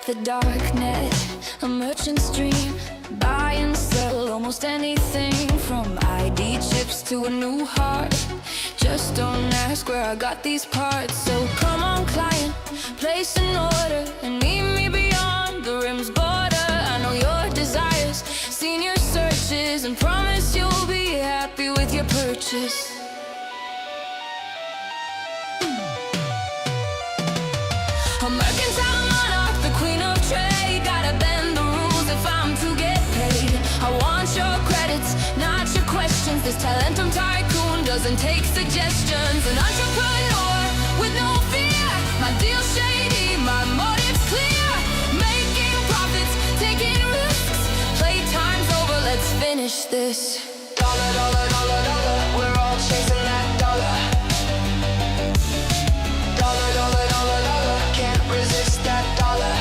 The darknet, a merchant's dream. Buy and sell almost anything, from ID chips to a new heart. Just don't ask where I got these parts. So come on, client, place an order and meet me beyond the rim's border. I know your desires, seen your searches, and promise you'll be happy with your purchase. A mercantile monarch, the queen of trade. Gotta bend the rules if I'm to get paid. I want your credits, not your questions. This talentum tycoon doesn't take suggestions. An entrepreneur with no fear. My deal shady, my motive's clear. Making profits, taking risks. Playtime's over, let's finish this. Dollar, dollar, dollar, dollar. We're all chasing that dollar. Dollar, dollar, dollar, dollar. Can't resist that dollar.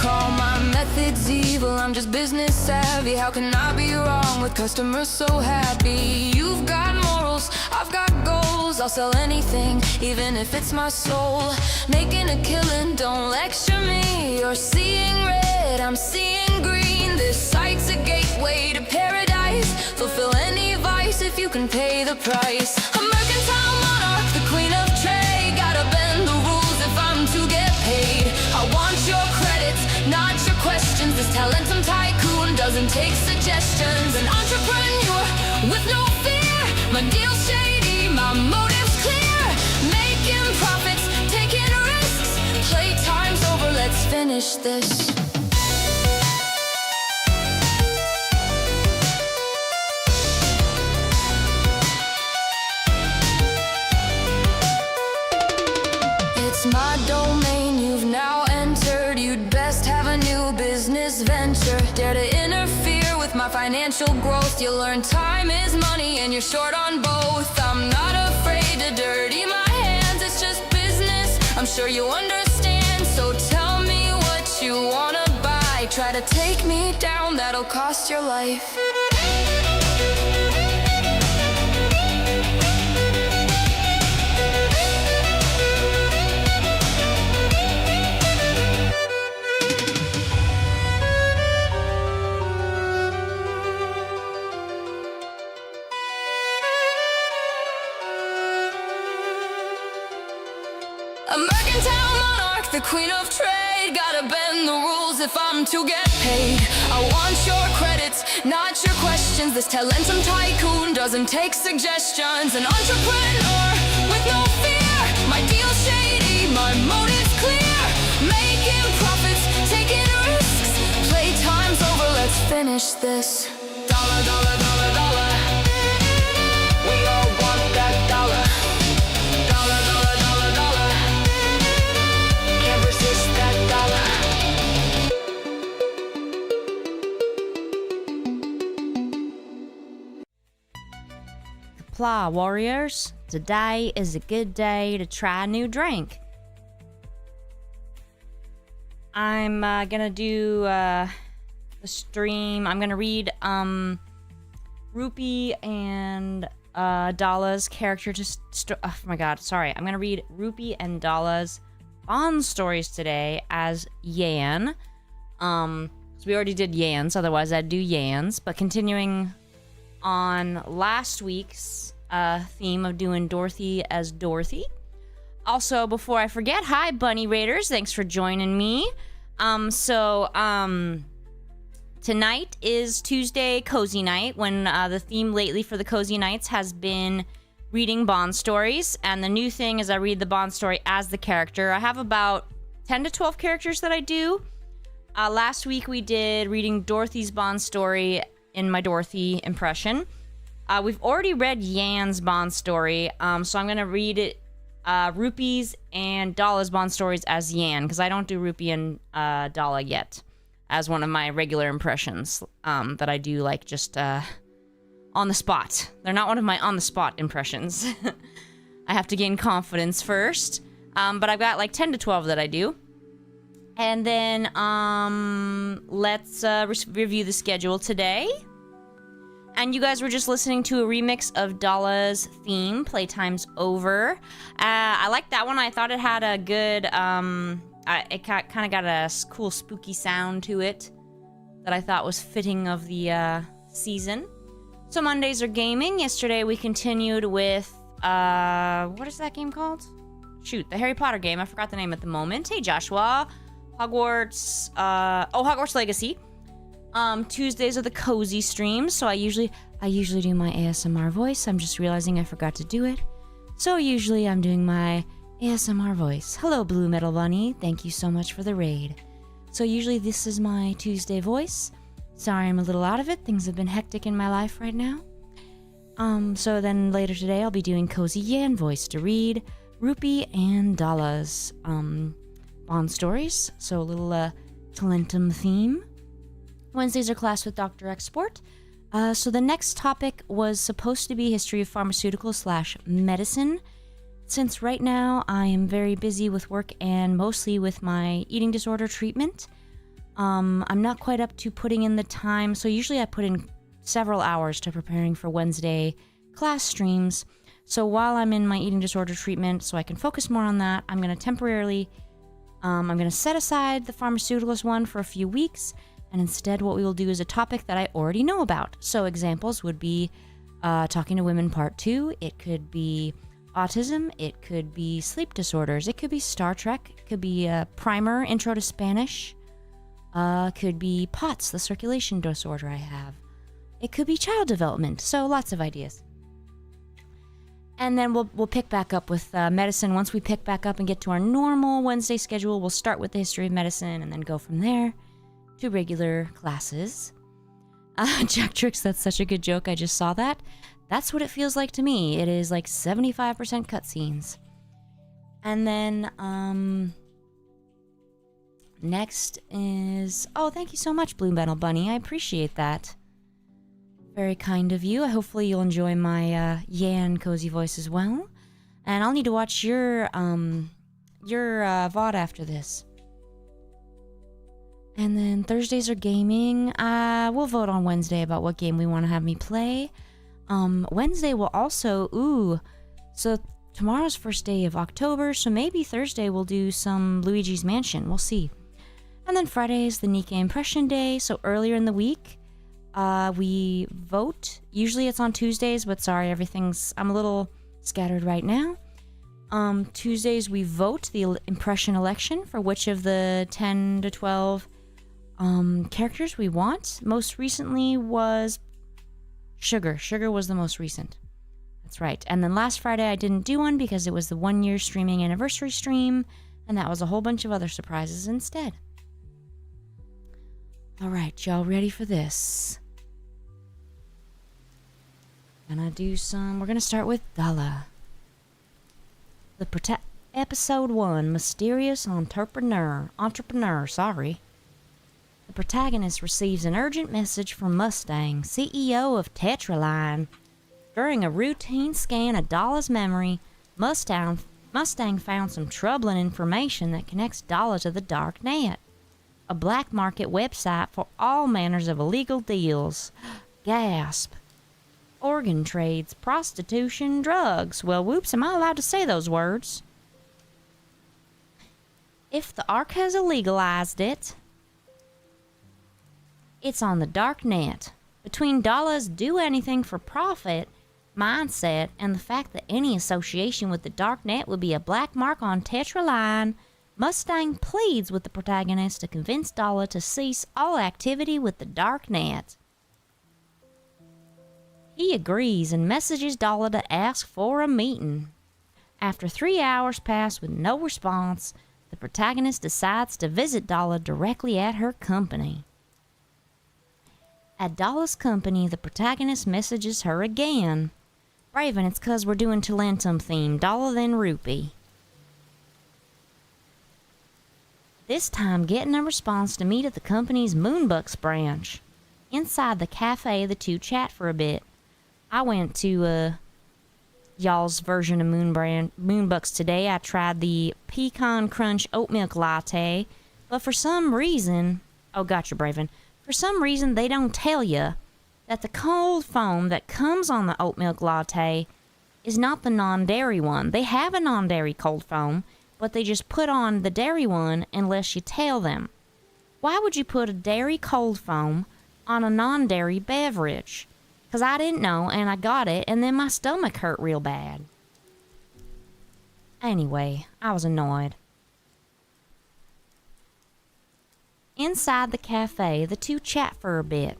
Call my methods evil, I'm just business savvy. How can I be wrong with customers so happy? You've got morals, I've got goals. I'll sell anything, even if it's my soul. Making a killing, don't lecture me. You're seeing red, I'm seeing green. This site's a gateway to paradise. Fulfill any vice if you can pay the price. A mercantile monarch, the queen of trade. Gotta bend the rules if I'm to get paid. I want your credits, not your questions. This talentum tycoon doesn't take suggestions. An entrepreneur with no fear. My deal's shady, my motive's clear. Making profits, taking risks. Playtime's over, let's finish this. It's my domain you've now entered. You'd best have a new business venture. Dare to interfere with my financial growth. You'll learn time is money and you're short on both. I'm not afraid to dirty my hands, it's just business, I'm sure you understand. So tell me what you wanna buy. Try to take me down, that'll cost your life. A mercantile monarch, the queen of trade. Gotta bend the rules if I'm to get paid. I want your credits, not your questions. This talentum tycoon doesn't take suggestions. An entrepreneur with no fear. My deal's shady, my motive's clear. Making profits, taking risks. Playtime's over, let's finish this. Dollar, dollar, dollar, dollar. We all want that dollar. Dollar, dollar, dollar, dollar. Can't resist that dollar. Kapla, warriors. Today is a good day to try a new drink. I'm gonna do the stream. I'm gonna read Rupee and Dala's character oh my god, sorry. I'm gonna read Rupee and Dala's Bond stories today as Yan. So we already did Yans, otherwise I'd do Yans. But continuing on last week's theme of doing Dorothy as Dorothy. Also, before I forget, hi Bunny Raiders, thanks for joining me. Tonight is Tuesday Cozy Night, when the theme lately for the Cozy Nights has been reading Bond stories. And the new thing is I read the Bond story as the character. I have about 10 to 12 characters that I do. Last week we did reading Dorothy's Bond story in my Dorothy impression. We've already read Yan's Bond story, so I'm going to read it Rupee's and Dala's Bond stories as Yan, because I don't do Rupee and Dala yet as one of my regular impressions that I do like just on the spot. They're not one of my on the spot impressions. I have to gain confidence first, but I've got like 10 to 12 that I do. And then let's review the schedule today. And you guys were just listening to a remix of Dala's theme, Playtime's Over. I liked that one. I thought it had a good it kind of got a cool spooky sound to it that I thought was fitting of the season. So Mondays are gaming. Yesterday we continued with, what is that game called? Shoot, the Harry Potter game. I forgot the name at the moment. Hey, Joshua. Hogwarts, Hogwarts Legacy. Tuesdays are the cozy streams, so I usually do my ASMR voice. I'm just realizing I forgot to do it. So usually I'm doing my ASMR voice. Hello, Blue Metal Bunny. Thank you so much for the raid. So usually this is my Tuesday voice. Sorry I'm a little out of it. Things have been hectic in my life right now. So then later today I'll be doing Cozy Yan voice to read Rupee and Dalla's Bond stories. So a little Talentum theme. Wednesdays are class with Dr. Export. So the next topic was supposed to be history of pharmaceutical/medicine. Since right now I am very busy with work and mostly with my eating disorder treatment, I'm not quite up to putting in the time. So usually I put in several hours to preparing for Wednesday class streams. So while I'm in my eating disorder treatment, so I can focus more on that, I'm going to temporarily, I'm going to set aside the pharmaceuticals one for a few weeks. And instead what we will do is a topic that I already know about. So examples would be Talking to Women Part 2. It could be autism. It could be sleep disorders. It could be Star Trek. It could be a primer, intro to Spanish. Could be POTS, the circulation disorder I have. It could be child development. So lots of ideas. And then we'll pick back up with medicine. Once we pick back up and get to our normal Wednesday schedule, we'll start with the history of medicine and then go from there to regular classes. Jack Tricks, that's such a good joke. I just saw that. That's what it feels like to me. It is like 75% cutscenes. And then, next is... Oh, thank you so much, Blue Metal Bunny. I appreciate that. Very kind of you. Hopefully you'll enjoy my Yan cozy voice as well. And I'll need to watch your VOD after this. And then Thursdays are gaming. We'll vote on Wednesday about what game we want to have me play. Wednesday will also... So tomorrow's first day of October, so maybe Thursday we'll do some Luigi's Mansion. We'll see. And then Friday is the Nikke Impression Day, so earlier in the week, we vote. Usually it's on Tuesdays, but sorry, I'm a little scattered right now. Tuesdays we vote the impression election for which of the 10 to 12 characters we want. Most recently was Sugar. Sugar was the most recent. That's right. And then last Friday I didn't do one because it was the 1-year streaming anniversary stream, and that was a whole bunch of other surprises instead. Alright, y'all ready for this? We're gonna start with Dalla. Episode 1, Mysterious Entrepreneur. The protagonist receives an urgent message from Mustang, CEO of Tetraline. During a routine scan of Dalla's memory, Mustang found some troubling information that connects Dalla to the dark net, a black market website for all manners of illegal deals. Gasp. Organ trades, prostitution, drugs. Well, whoops, am I allowed to say those words? If the Ark has illegalized it, it's on the dark net. Between Dalla's do anything for profit mindset and the fact that any association with the dark net would be a black mark on Tetraline, Mustang pleads with the protagonist to convince Dalla to cease all activity with the dark net. He agrees and messages Dalla to ask for a meeting. After 3 hours pass with no response, the protagonist decides to visit Dalla directly at her company. At Dalla's company, the protagonist messages her again. Raven, it's 'cause we're doing Talentum theme. Dalla then Rupee. This time getting a response to meet at the company's Moonbucks branch. Inside the cafe, the two chat for a bit. I went to y'all's version of Moonbucks today. I tried the Pecan Crunch Oat Milk Latte, but for some reason... Oh, gotcha, Braven. For some reason, they don't tell you that the cold foam that comes on the oat milk latte is not the non-dairy one. They have a non-dairy cold foam, but they just put on the dairy one unless you tell them. Why would you put a dairy cold foam on a non-dairy beverage? Because I didn't know, and I got it, and then my stomach hurt real bad. Anyway, I was annoyed. Inside the cafe, the two chat for a bit.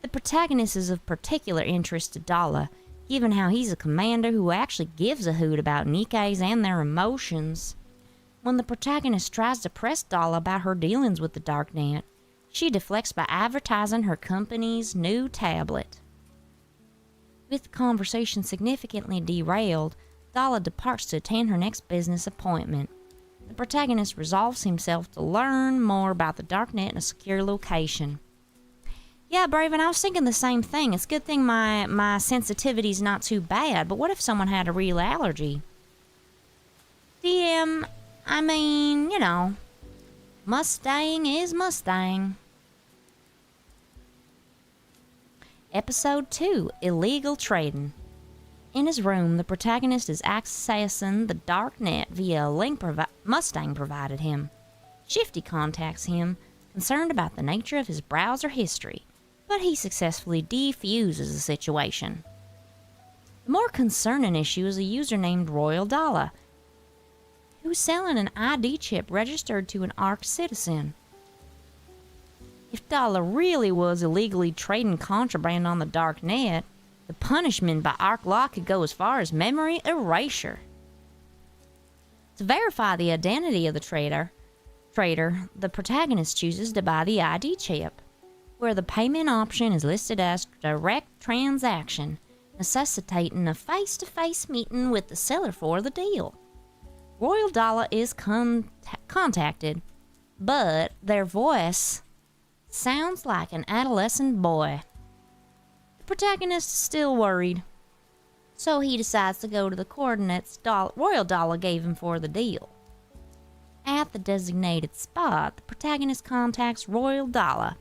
The protagonist is of particular interest to Dala, given how he's a commander who actually gives a hoot about Nikkes and their emotions. When the protagonist tries to press Dala about her dealings with the Darknet, she deflects by advertising her company's new tablet. With the conversation significantly derailed, Dala departs to attend her next business appointment. The protagonist resolves himself to learn more about the Darknet in a secure location. Yeah, Braven, I was thinking the same thing. It's a good thing my sensitivity's not too bad, but what if someone had a real allergy? DM, I mean, you know, Mustang is Mustang. Episode 2, Illegal Trading. In his room, the protagonist is accessing the Darknet via a link Mustang provided him. Shifty contacts him, concerned about the nature of his browser history, but he successfully defuses the situation. The more concerning issue is a user named Royal Dala, who's selling an ID chip registered to an ARC citizen. If Dala really was illegally trading contraband on the Darknet, the punishment by ARC law could go as far as memory erasure. To verify the identity of the trader, the protagonist chooses to buy the ID chip, where the payment option is listed as direct transaction, necessitating a face-to-face meeting with the seller for the deal. Royal Dala is contacted, but their voice sounds like an adolescent boy. The protagonist is still worried, so he decides to go to the coordinates Royal Dala gave him for the deal. At the designated spot, the protagonist contacts Royal Dala,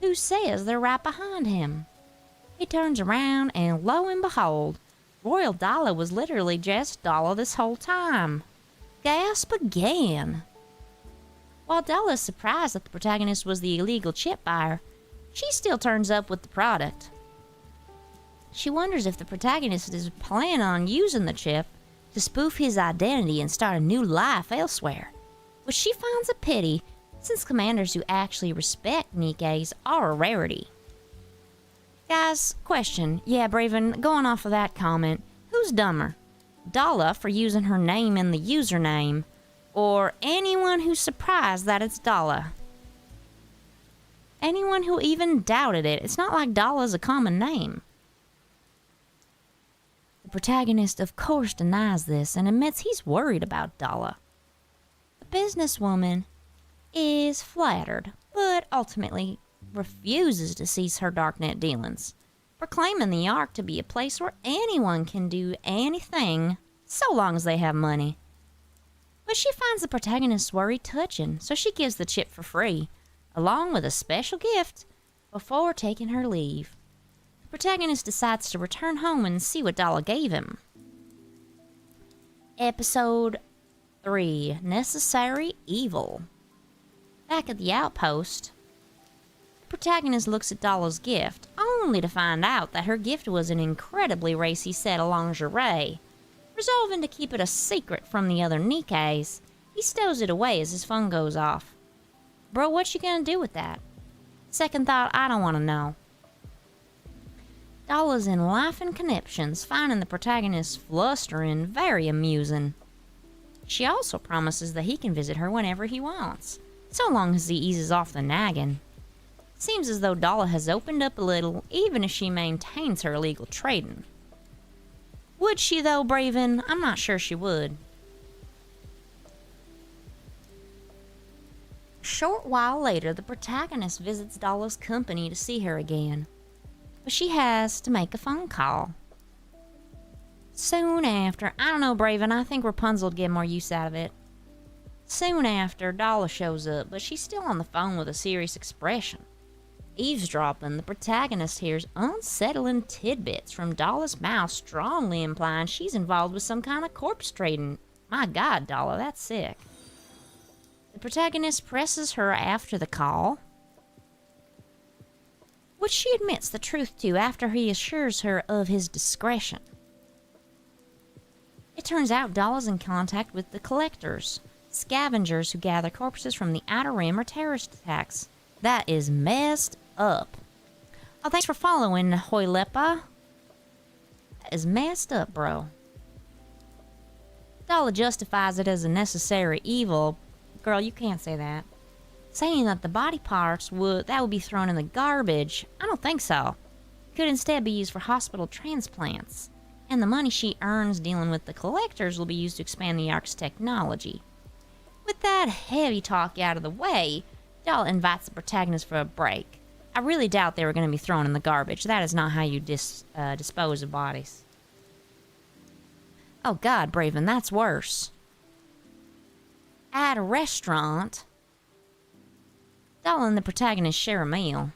who says they're right behind him. He turns around and lo and behold, Royal Dala was literally just Dala this whole time. Gasp again. While Dala is surprised that the protagonist was the illegal chip buyer, she still turns up with the product. She wonders if the protagonist is planning on using the chip to spoof his identity and start a new life elsewhere, which she finds a pity since commanders who actually respect Nikkes are a rarity. Guys, question. Yeah, Braven, going off of that comment, who's dumber? Dala for using her name in the username, or anyone who's surprised that it's Dala? Anyone who even doubted it. It's not like Dala's a common name. The protagonist, of course, denies this and admits he's worried about Dala. The businesswoman is flattered, but ultimately refuses to cease her Darknet dealings, proclaiming the Ark to be a place where anyone can do anything so long as they have money. But she finds the protagonist's worry touching, so she gives the chip for free, along with a special gift, before taking her leave. The protagonist decides to return home and see what Dala gave him. Episode 3, Necessary Evil. Back at the outpost, the protagonist looks at Dala's gift, only to find out that her gift was an incredibly racy set of lingerie. Resolving to keep it a secret from the other Nikkes, he stows it away as his phone goes off. Bro, what you gonna do with that? Second thought, I don't want to know. Dala's in Life and Conniptions, finding the protagonist's flustering very amusing. She also promises that he can visit her whenever he wants, so long as he eases off the nagging. Seems as though Dala has opened up a little, even if she maintains her illegal trading. Would she though, Braven? I'm not sure she would. A short while later, the protagonist visits Dala's company to see her again, but she has to make a phone call. Soon after, I don't know, Braven, I think Rapunzel'd get more use out of it. Soon after, Dala shows up, but she's still on the phone with a serious expression. Eavesdropping, the protagonist hears unsettling tidbits from Dala's mouth, strongly implying she's involved with some kind of corpse trading My God, Dalla, that's sick. The protagonist presses her after the call, which she admits the truth to after he assures her of his discretion. It turns out Dalla's in contact with the Collectors, scavengers who gather corpses from the Outer Rim or terrorist attacks. That is messed up. Oh, thanks for following, Hoylepa. That is messed up, bro. Dalla justifies it as a necessary evil. Girl, you can't say that. Saying that the body parts would be thrown in the garbage. I don't think so. It could instead be used for hospital transplants. And the money she earns dealing with the Collectors will be used to expand the Ark's technology. With that heavy talk out of the way, Dalla invites the protagonist for a break. I really doubt they were going to be thrown in the garbage. That is not how you dispose of bodies. Oh God, Braven, that's worse. At a restaurant, Dalla and the protagonist share a meal.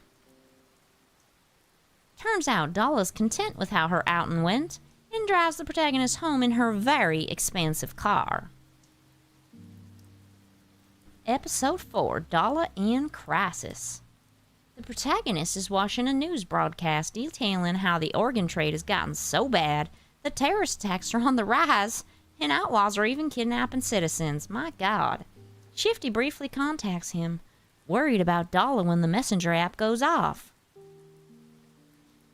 Turns out Dalla's content with how her outing went and drives the protagonist home in her very expensive car. Episode 4, Dalla in Crisis. The protagonist is watching a news broadcast detailing how the organ trade has gotten so bad that terrorist attacks are on the rise and outlaws are even kidnapping citizens. My God. Shifty briefly contacts him, worried about Dalla when the messenger app goes off.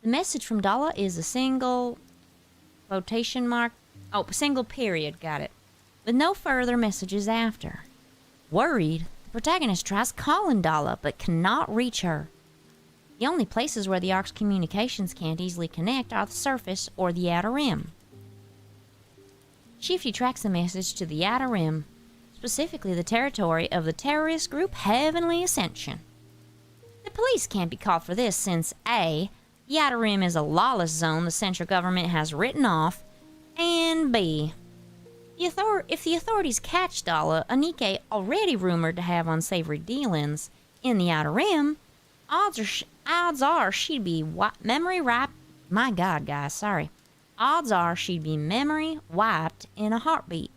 The message from Dalla is a single single period, got it, with no further messages after. Worried, the protagonist tries calling Dalla but cannot reach her. The only places where the Ark's communications can't easily connect are the surface or the Outer Rim. Shifty tracks the message to the Outer Rim, specifically the territory of the terrorist group Heavenly Ascension. The police can't be called for this since A, the Outer Rim is a lawless zone the central government has written off, and B, if the authorities catch Dalla, a Nikke already rumored to have unsavory dealings in the Outer Rim, odds are she'd be memory wiped. My God, guys, sorry. Odds are she'd be memory wiped in a heartbeat.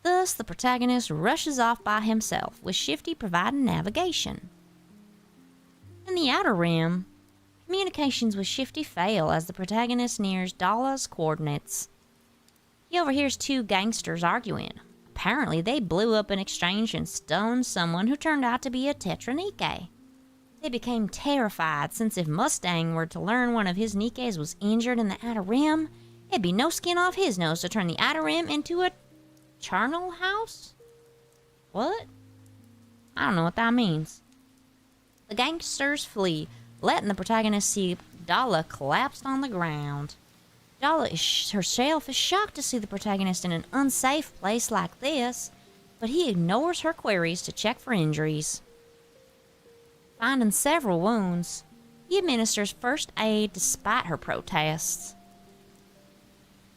Thus, the protagonist rushes off by himself, with Shifty providing navigation. In the Outer Rim, communications with Shifty fail as the protagonist nears Dalla's coordinates. He overhears two gangsters arguing. Apparently, they blew up an exchange and stoned someone who turned out to be a Tetra Nikke. They became terrified, since if Mustang were to learn one of his Nikkes was injured in the Outer Rim, it'd be no skin off his nose to turn the Outer Rim into a charnel house? What? I don't know what that means. The gangsters flee, letting the protagonist see Dalla collapsed on the ground. Dalla herself is shocked to see the protagonist in an unsafe place like this, but he ignores her queries to check for injuries. Finding several wounds, he administers first aid despite her protests.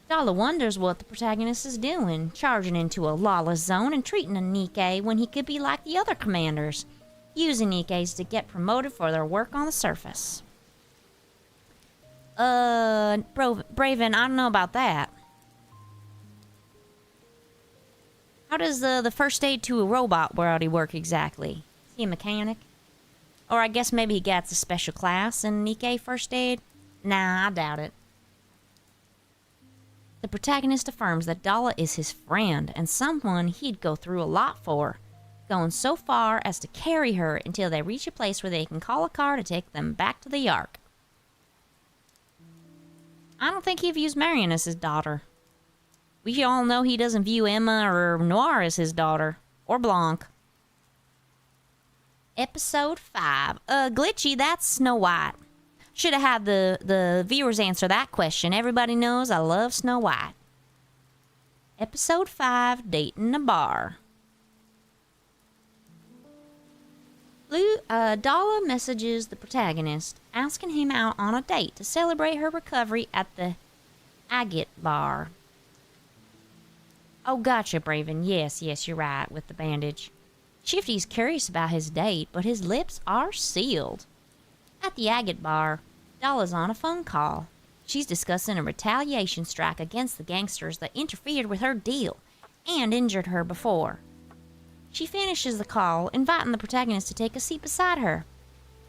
Dalla wonders what the protagonist is doing, charging into a lawless zone and treating a Nikke when he could be like the other commanders, using Nikkes to get promoted for their work on the surface. Braven, I don't know about that. How does the first aid to a robot body work exactly? Is he a mechanic? Or I guess maybe he gets a special class in Nikke first aid? Nah, I doubt it. The protagonist affirms that Dalla is his friend and someone he'd go through a lot for, going so far as to carry her until they reach a place where they can call a car to take them back to the Ark. I don't think he views Marion as his daughter. We all know he doesn't view Emma or Noir as his daughter, or Blanc. Episode 5. Glitchy, that's Snow White. Should have had the viewers answer that question. Everybody knows I love Snow White. Episode 5, Dating a Bar. Dalla messages the protagonist, asking him out on a date to celebrate her recovery at the Agate Bar. Oh, gotcha, Braven. Yes, you're right, with the bandage. Shifty's curious about his date, but his lips are sealed. At the Agate Bar, Dalla's on a phone call. She's discussing a retaliation strike against the gangsters that interfered with her deal and injured her before. She finishes the call, inviting the protagonist to take a seat beside her.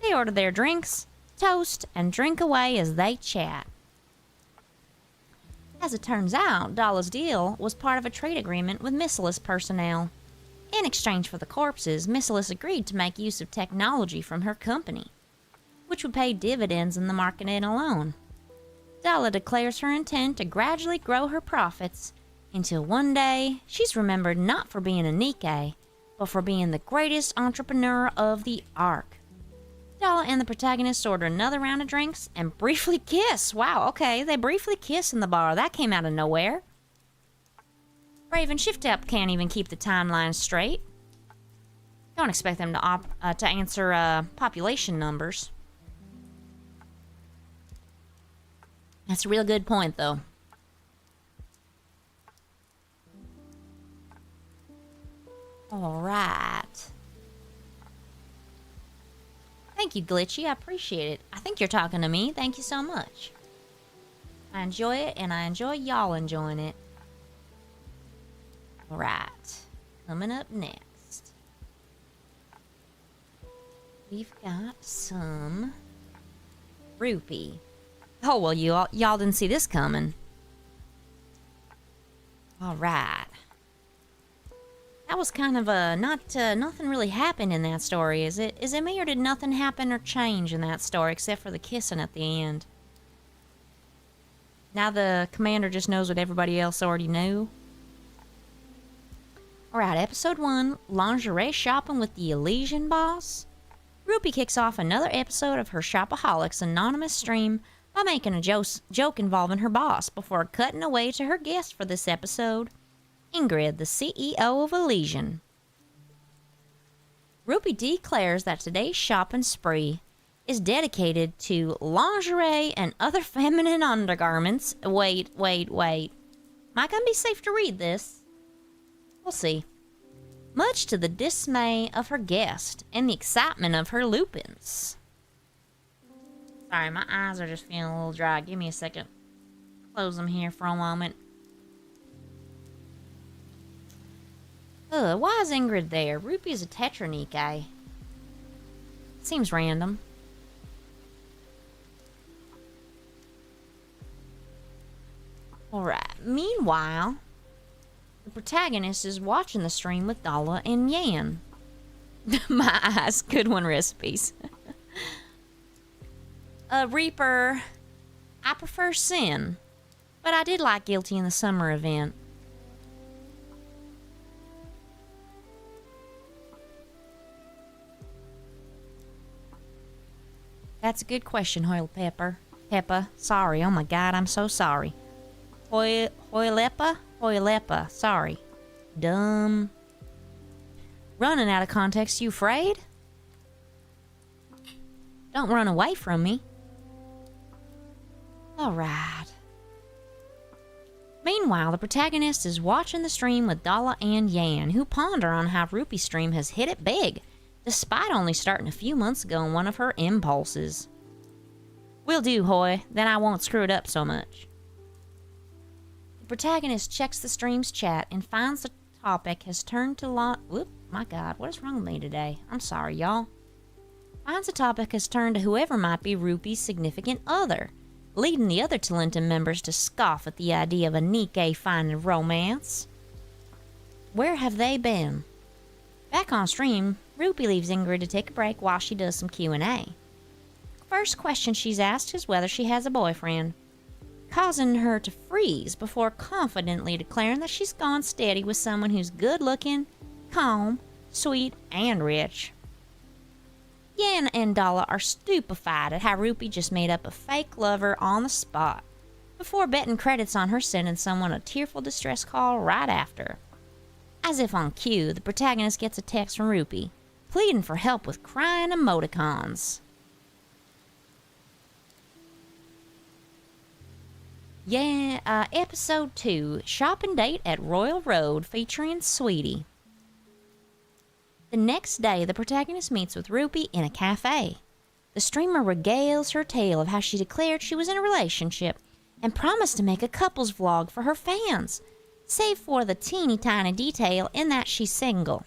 They order their drinks, toast, and drink away as they chat. As it turns out, Dalla's deal was part of a trade agreement with Missilus personnel. In exchange for the corpses, Missilus agreed to make use of technology from her company, which would pay dividends in the marketing alone. Dalla declares her intent to gradually grow her profits until one day she's remembered not for being a Nikke, but for being the greatest entrepreneur of the Ark. Dalla and the protagonist order another round of drinks and briefly kiss. Wow, okay, they briefly kiss in the bar. That came out of nowhere. Raven Shift Up can't even keep the timeline straight. Don't expect them to answer population numbers. That's a real good point, though. All right. Thank you, Glitchy. I appreciate it. I think you're talking to me. Thank you so much. I enjoy it, and I enjoy y'all enjoying it. All right. Coming up next, we've got some rupee. Oh, well, y'all didn't see this coming. All right. That was kind of a nothing really happened in that story, is it? Is it me, or did nothing happen or change in that story except for the kissing at the end? Now the commander just knows what everybody else already knew. Alright, episode 1, lingerie shopping with the Elysian boss. Rupee kicks off another episode of her Shopaholics Anonymous stream by making a joke involving her boss before cutting away to her guest for this episode, Ingrid, the CEO of Elysian. Rupee declares that today's shopping spree is dedicated to lingerie and other feminine undergarments. Wait. Am I gonna be safe to read this? We'll see. Much to the dismay of her guest and the excitement of her lupins. Sorry, my eyes are just feeling a little dry. Give me a second. Close them here for a moment. Why is Ingrid there? Rupee's a Tetra Nikke. Seems random. Alright, meanwhile, the protagonist is watching the stream with Dalla and Yan. My eyes, good one, recipes. Reaper, I prefer Sin, but I did like Guilty in the summer event. That's a good question, Hoyle Pepper. Peppa, sorry. Oh my God, I'm so sorry. Hoylepa, sorry. Dumb. Running out of context, you afraid? Don't run away from me. Alright. Meanwhile, the protagonist is watching the stream with Dalla and Yan, who ponder on how Rupee's stream has hit it big, despite only starting a few months ago in one of her impulses. Will do, Hoy, then I won't screw it up so much. The protagonist checks the stream's chat and finds the topic has turned to whoop, my God, what is wrong with me today? I'm sorry, y'all. Finds the topic has turned to whoever might be Rupee's significant other, leading the other Talentum members to scoff at the idea of a Nikke finding romance. Where have they been? Back on stream, Rupee leaves Ingrid to take a break while she does some Q&A. First question she's asked is whether she has a boyfriend, causing her to freeze before confidently declaring that she's gone steady with someone who's good-looking, calm, sweet, and rich. Yan and Dalla are stupefied at how Rupee just made up a fake lover on the spot, before betting credits on her sending someone a tearful distress call right after. As if on cue, the protagonist gets a text from Rupee, pleading for help with crying emoticons. Yeah, episode 2, Shopping Date at Royal Road featuring Sweetie. The next day, the protagonist meets with Rupee in a cafe. The streamer regales her tale of how she declared she was in a relationship and promised to make a couples vlog for her fans, save for the teeny tiny detail in that she's single.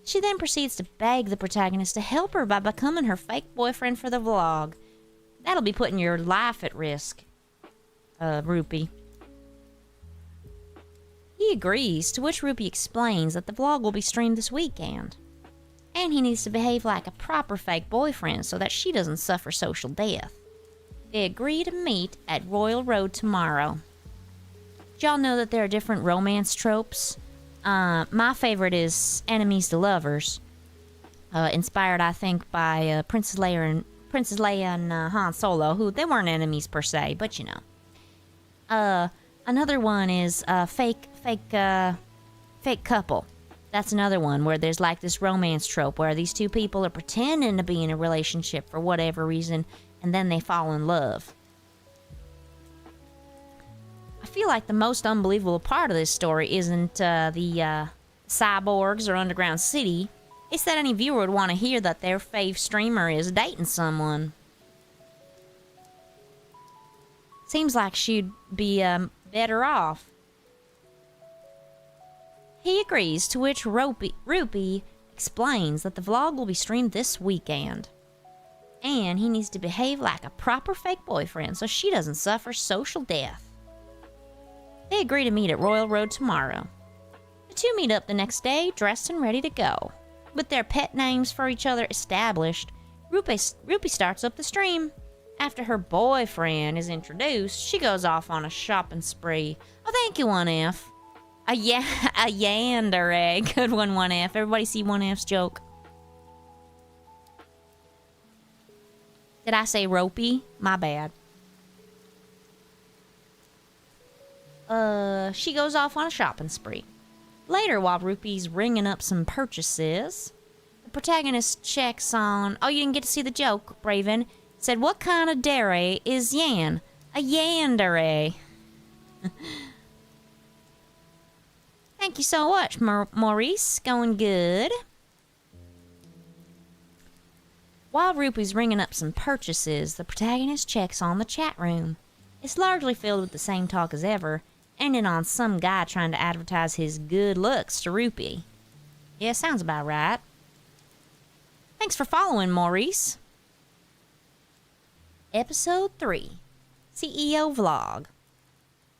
She then proceeds to beg the protagonist to help her by becoming her fake boyfriend for the vlog. That'll be putting your life at risk, Rupee. He agrees, to which Rupee explains that the vlog will be streamed this weekend, and he needs to behave like a proper fake boyfriend so that she doesn't suffer social death. They agree to meet at Royal Road tomorrow. Did y'all know that there are different romance tropes? My favorite is enemies to lovers, inspired, I think, by Princess Leia and Han Solo, who they weren't enemies per se, but you know. Another one is fake couple. That's another one where there's like this romance trope where these two people are pretending to be in a relationship for whatever reason, and then they fall in love. I feel like the most unbelievable part of this story isn't the cyborgs or underground city. It's that any viewer would want to hear that their fave streamer is dating someone. Seems like she'd be better off. He agrees, to which Rupee explains that the vlog will be streamed this weekend, and he needs to behave like a proper fake boyfriend so she doesn't suffer social death. They agree to meet at Royal Road tomorrow. The two meet up the next day, dressed and ready to go. With their pet names for each other established, Rupee starts up the stream. After her boyfriend is introduced, she goes off on a shopping spree. Oh, thank you, 1F. A yandere. Good one, 1F. Everybody see 1F's joke? Did I say ropey? My bad. She goes off on a shopping spree. Later, while Rupee's ringing up some purchases, the protagonist checks on... Oh, you didn't get to see the joke, Braven. Said, what kind of dere is yan? A yandere. Thank you so much, Maurice. Going good. While Rupee's ringing up some purchases, the protagonist checks on the chat room. It's largely filled with the same talk as ever, ending on some guy trying to advertise his good looks to Rupee. Yeah, sounds about right. Thanks for following, Maurice. Episode 3, CEO Vlog.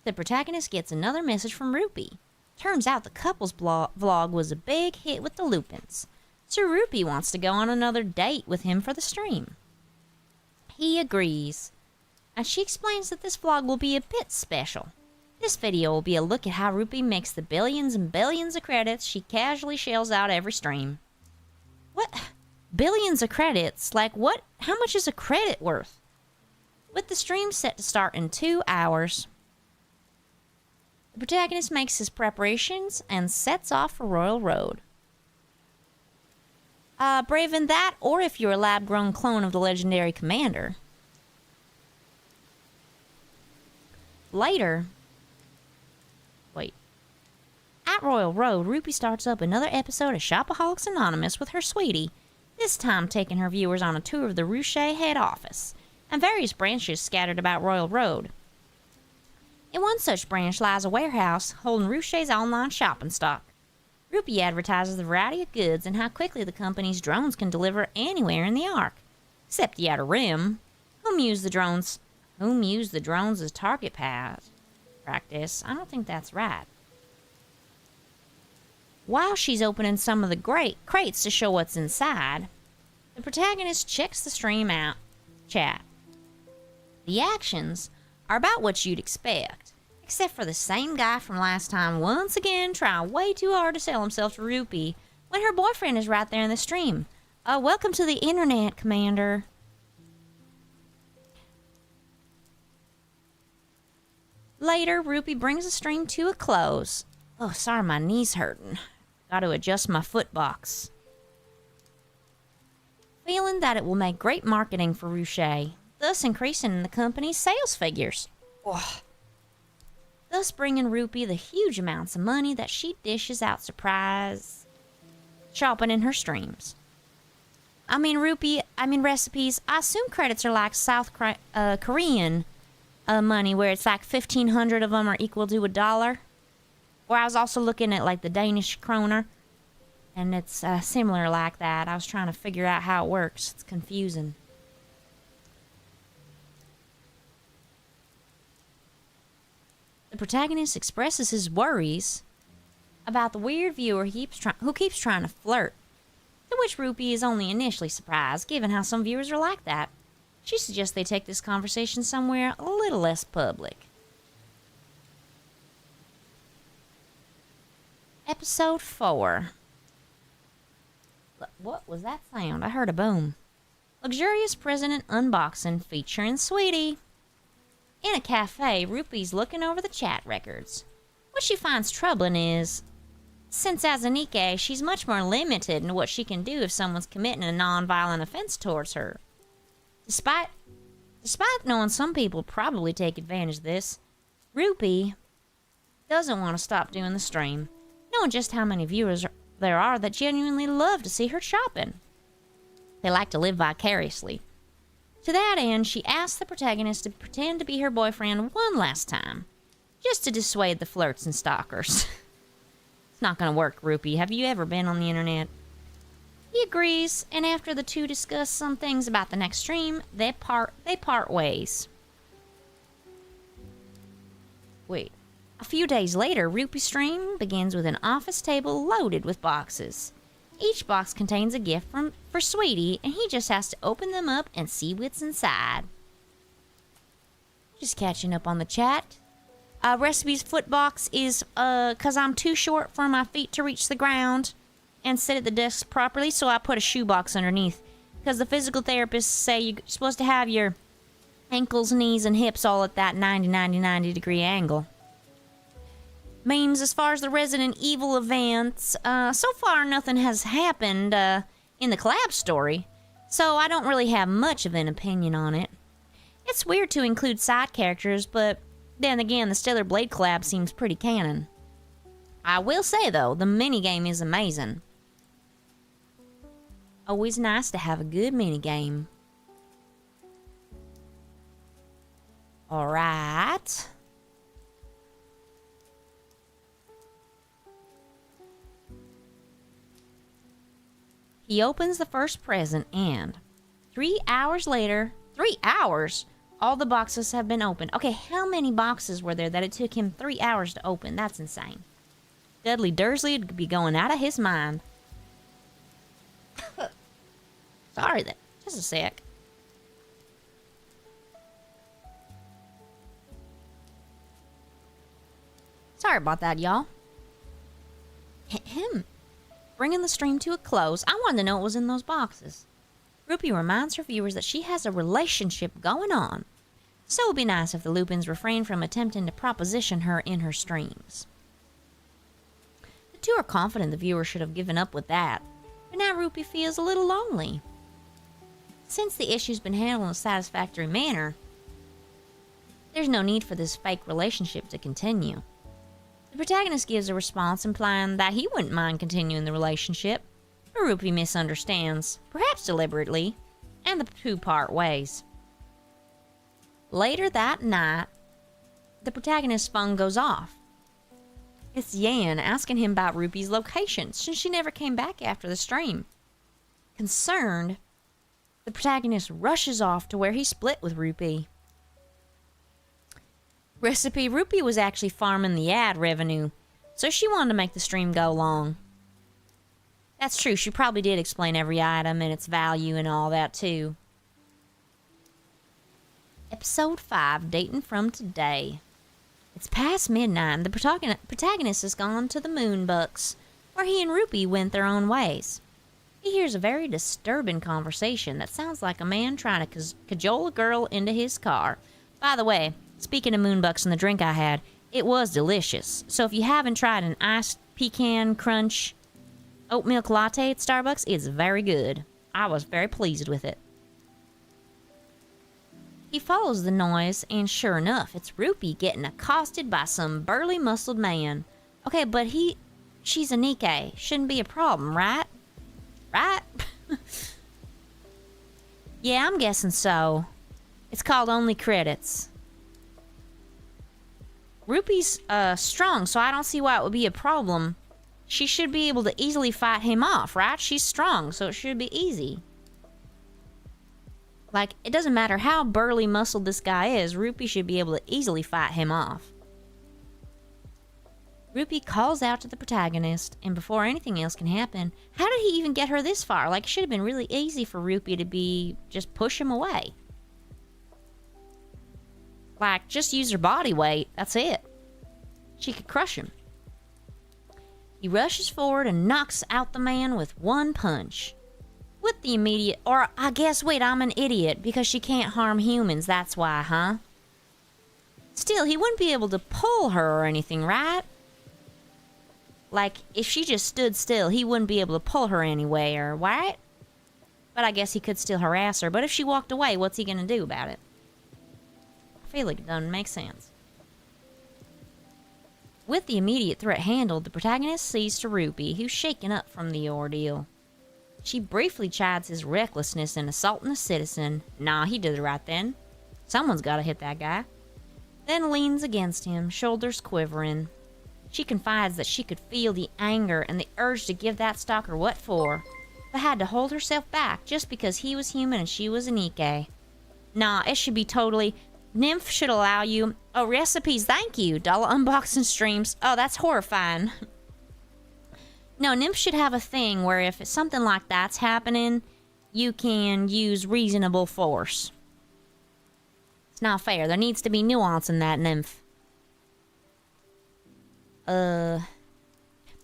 The protagonist gets another message from Rupee. Turns out the couple's vlog was a big hit with the Lupins, so Rupee wants to go on another date with him for the stream. He agrees, and she explains that this vlog will be a bit special. This video will be a look at how Rupee makes the billions and billions of credits she casually shells out every stream. What? Billions of credits? Like what? How much is a credit worth? With the stream set to start in 2 hours, the protagonist makes his preparations and sets off for Royal Road. Braven, that, or if you're a lab-grown clone of the legendary commander. Later... Wait. At Royal Road, Rupee starts up another episode of Shopaholics Anonymous with her sweetie, this time taking her viewers on a tour of the Ruche head office, and various branches scattered about Royal Road. In one such branch lies a warehouse holding Ruche's online shopping stock. Rupee advertises the variety of goods and how quickly the company's drones can deliver anywhere in the Ark, except the Outer Rim, whom use the drones as target practice. I don't think that's right. While she's opening some of the crates to show what's inside, the protagonist checks the stream out chat. The actions are about what you'd expect, except for the same guy from last time once again trying way too hard to sell himself to Rupee when her boyfriend is right there in the stream. Welcome to the internet, Commander. Later, Rupee brings the stream to a close. Oh, sorry, my knee's hurting. Got to adjust my foot box. Feeling that it will make great marketing for Ruche, thus increasing the company's sales figures. Ugh. Thus bringing Rupee the huge amounts of money that she dishes out surprise shopping in her streams. Recipes. I assume credits are like South Korean money where it's like 1,500 of them are equal to $1. Or I was also looking at like the Danish kroner, and it's similar like that. I was trying to figure out how it works. It's confusing. The protagonist expresses his worries about the weird viewer who keeps trying to flirt, to which Rupi is only initially surprised, given how some viewers are like that. She suggests they take this conversation somewhere a little less public. Episode 4. What was that sound? I heard a boom. Luxurious President unboxing featuring Sweetie. In a cafe, Rupi's looking over the chat records. What she finds troubling is, since as a Nikke, she's much more limited in what she can do if someone's committing a non-violent offense towards her. Despite knowing some people probably take advantage of this, Rupi doesn't want to stop doing the stream, knowing just how many viewers there are that genuinely love to see her shopping. They like to live vicariously. To that end, she asks the protagonist to pretend to be her boyfriend one last time, just to dissuade the flirts and stalkers. It's not gonna work, Rupi. Have you ever been on the internet? He agrees, and after the two discuss some things about the next stream, they part ways. Wait. A few days later, Rupi's stream begins with an office table loaded with boxes. Each box contains a gift for Sweetie, and he just has to open them up and see what's inside. Just catching up on the chat. Recipe's foot box is, cause I'm too short for my feet to reach the ground and sit at the desk properly, so I put a shoe box underneath. Because the physical therapists say you're supposed to have your ankles, knees, and hips all at that 90 degree angle. Memes as far as the Resident Evil events, so far nothing has happened in the collab story, so I don't really have much of an opinion on it. It's weird to include side characters, but then again, the Stellar Blade collab seems pretty canon. I will say though, the minigame is amazing. Always nice to have a good minigame. Alright. He opens the first present and 3 hours later, 3 hours? All the boxes have been opened. Okay, how many boxes were there that it took him 3 hours to open? That's insane. Dudley Dursley would be going out of his mind. Sorry, just a sec. Sorry about that, y'all. Bringing the stream to a close, I wanted to know what was in those boxes. Rupi reminds her viewers that she has a relationship going on, so it would be nice if the Lupins refrained from attempting to proposition her in her streams. The two are confident the viewer should have given up with that, but now Rupi feels a little lonely. Since the issue's been handled in a satisfactory manner, there's no need for this fake relationship to continue. The protagonist gives a response implying that he wouldn't mind continuing the relationship, but Rupi misunderstands, perhaps deliberately, and the two part ways. Later that night, the protagonist's phone goes off. It's Yan asking him about Rupi's location, since she never came back after the stream. Concerned, the protagonist rushes off to where he split with Rupi. Recipe, Rupi was actually farming the ad revenue, so she wanted to make the stream go long. That's true, she probably did explain every item and its value and all that too. Episode 5, dating from today. It's past midnight and the protagonist has gone to the Moonbucks, where he and Rupi went their own ways. He hears a very disturbing conversation that sounds like a man trying to cajole a girl into his car. By the way, speaking of Moonbucks and the drink I had, it was delicious. So if you haven't tried an iced pecan crunch oat milk latte at Starbucks, it's very good. I was very pleased with it. He follows the noise, and sure enough, it's Rupi getting accosted by some burly, muscled man. Okay, but she's a Nikke. Shouldn't be a problem, right? Right? Yeah, I'm guessing so. It's called Only Credits. Rupee's strong, so I don't see why it would be a problem. She should be able to easily fight him off, right? She's strong, so it should be easy. Like, it doesn't matter how burly muscled this guy is, Rupee should be able to easily fight him off. Rupee calls out to the protagonist, and before anything else can happen, how did he even get her this far? Like, it should have been really easy for Rupee to just push him away. Like, just use her body weight, that's it. She could crush him. He rushes forward and knocks out the man with one punch. With the immediate, or I guess, wait, I'm an idiot because she can't harm humans, that's why, huh? Still, he wouldn't be able to pull her or anything, right? Like, if she just stood still, he wouldn't be able to pull her anywhere, right? But I guess he could still harass her. But if she walked away, what's he gonna do about it? I feel like it doesn't make sense. With the immediate threat handled, the protagonist sees to Rupee, who's shaken up from the ordeal. She briefly chides his recklessness in assaulting a citizen. Nah, he did it right then. Someone's gotta hit that guy. Then leans against him, shoulders quivering. She confides that she could feel the anger and the urge to give that stalker what for, but had to hold herself back just because he was human and she was a Nikke. Nah, it should be totally... Nymph should allow you... Oh, recipes, thank you. Dollar unboxing streams. Oh, that's horrifying. No, Nymph should have a thing where if something like that's happening, you can use reasonable force. It's not fair. There needs to be nuance in that, Nymph. But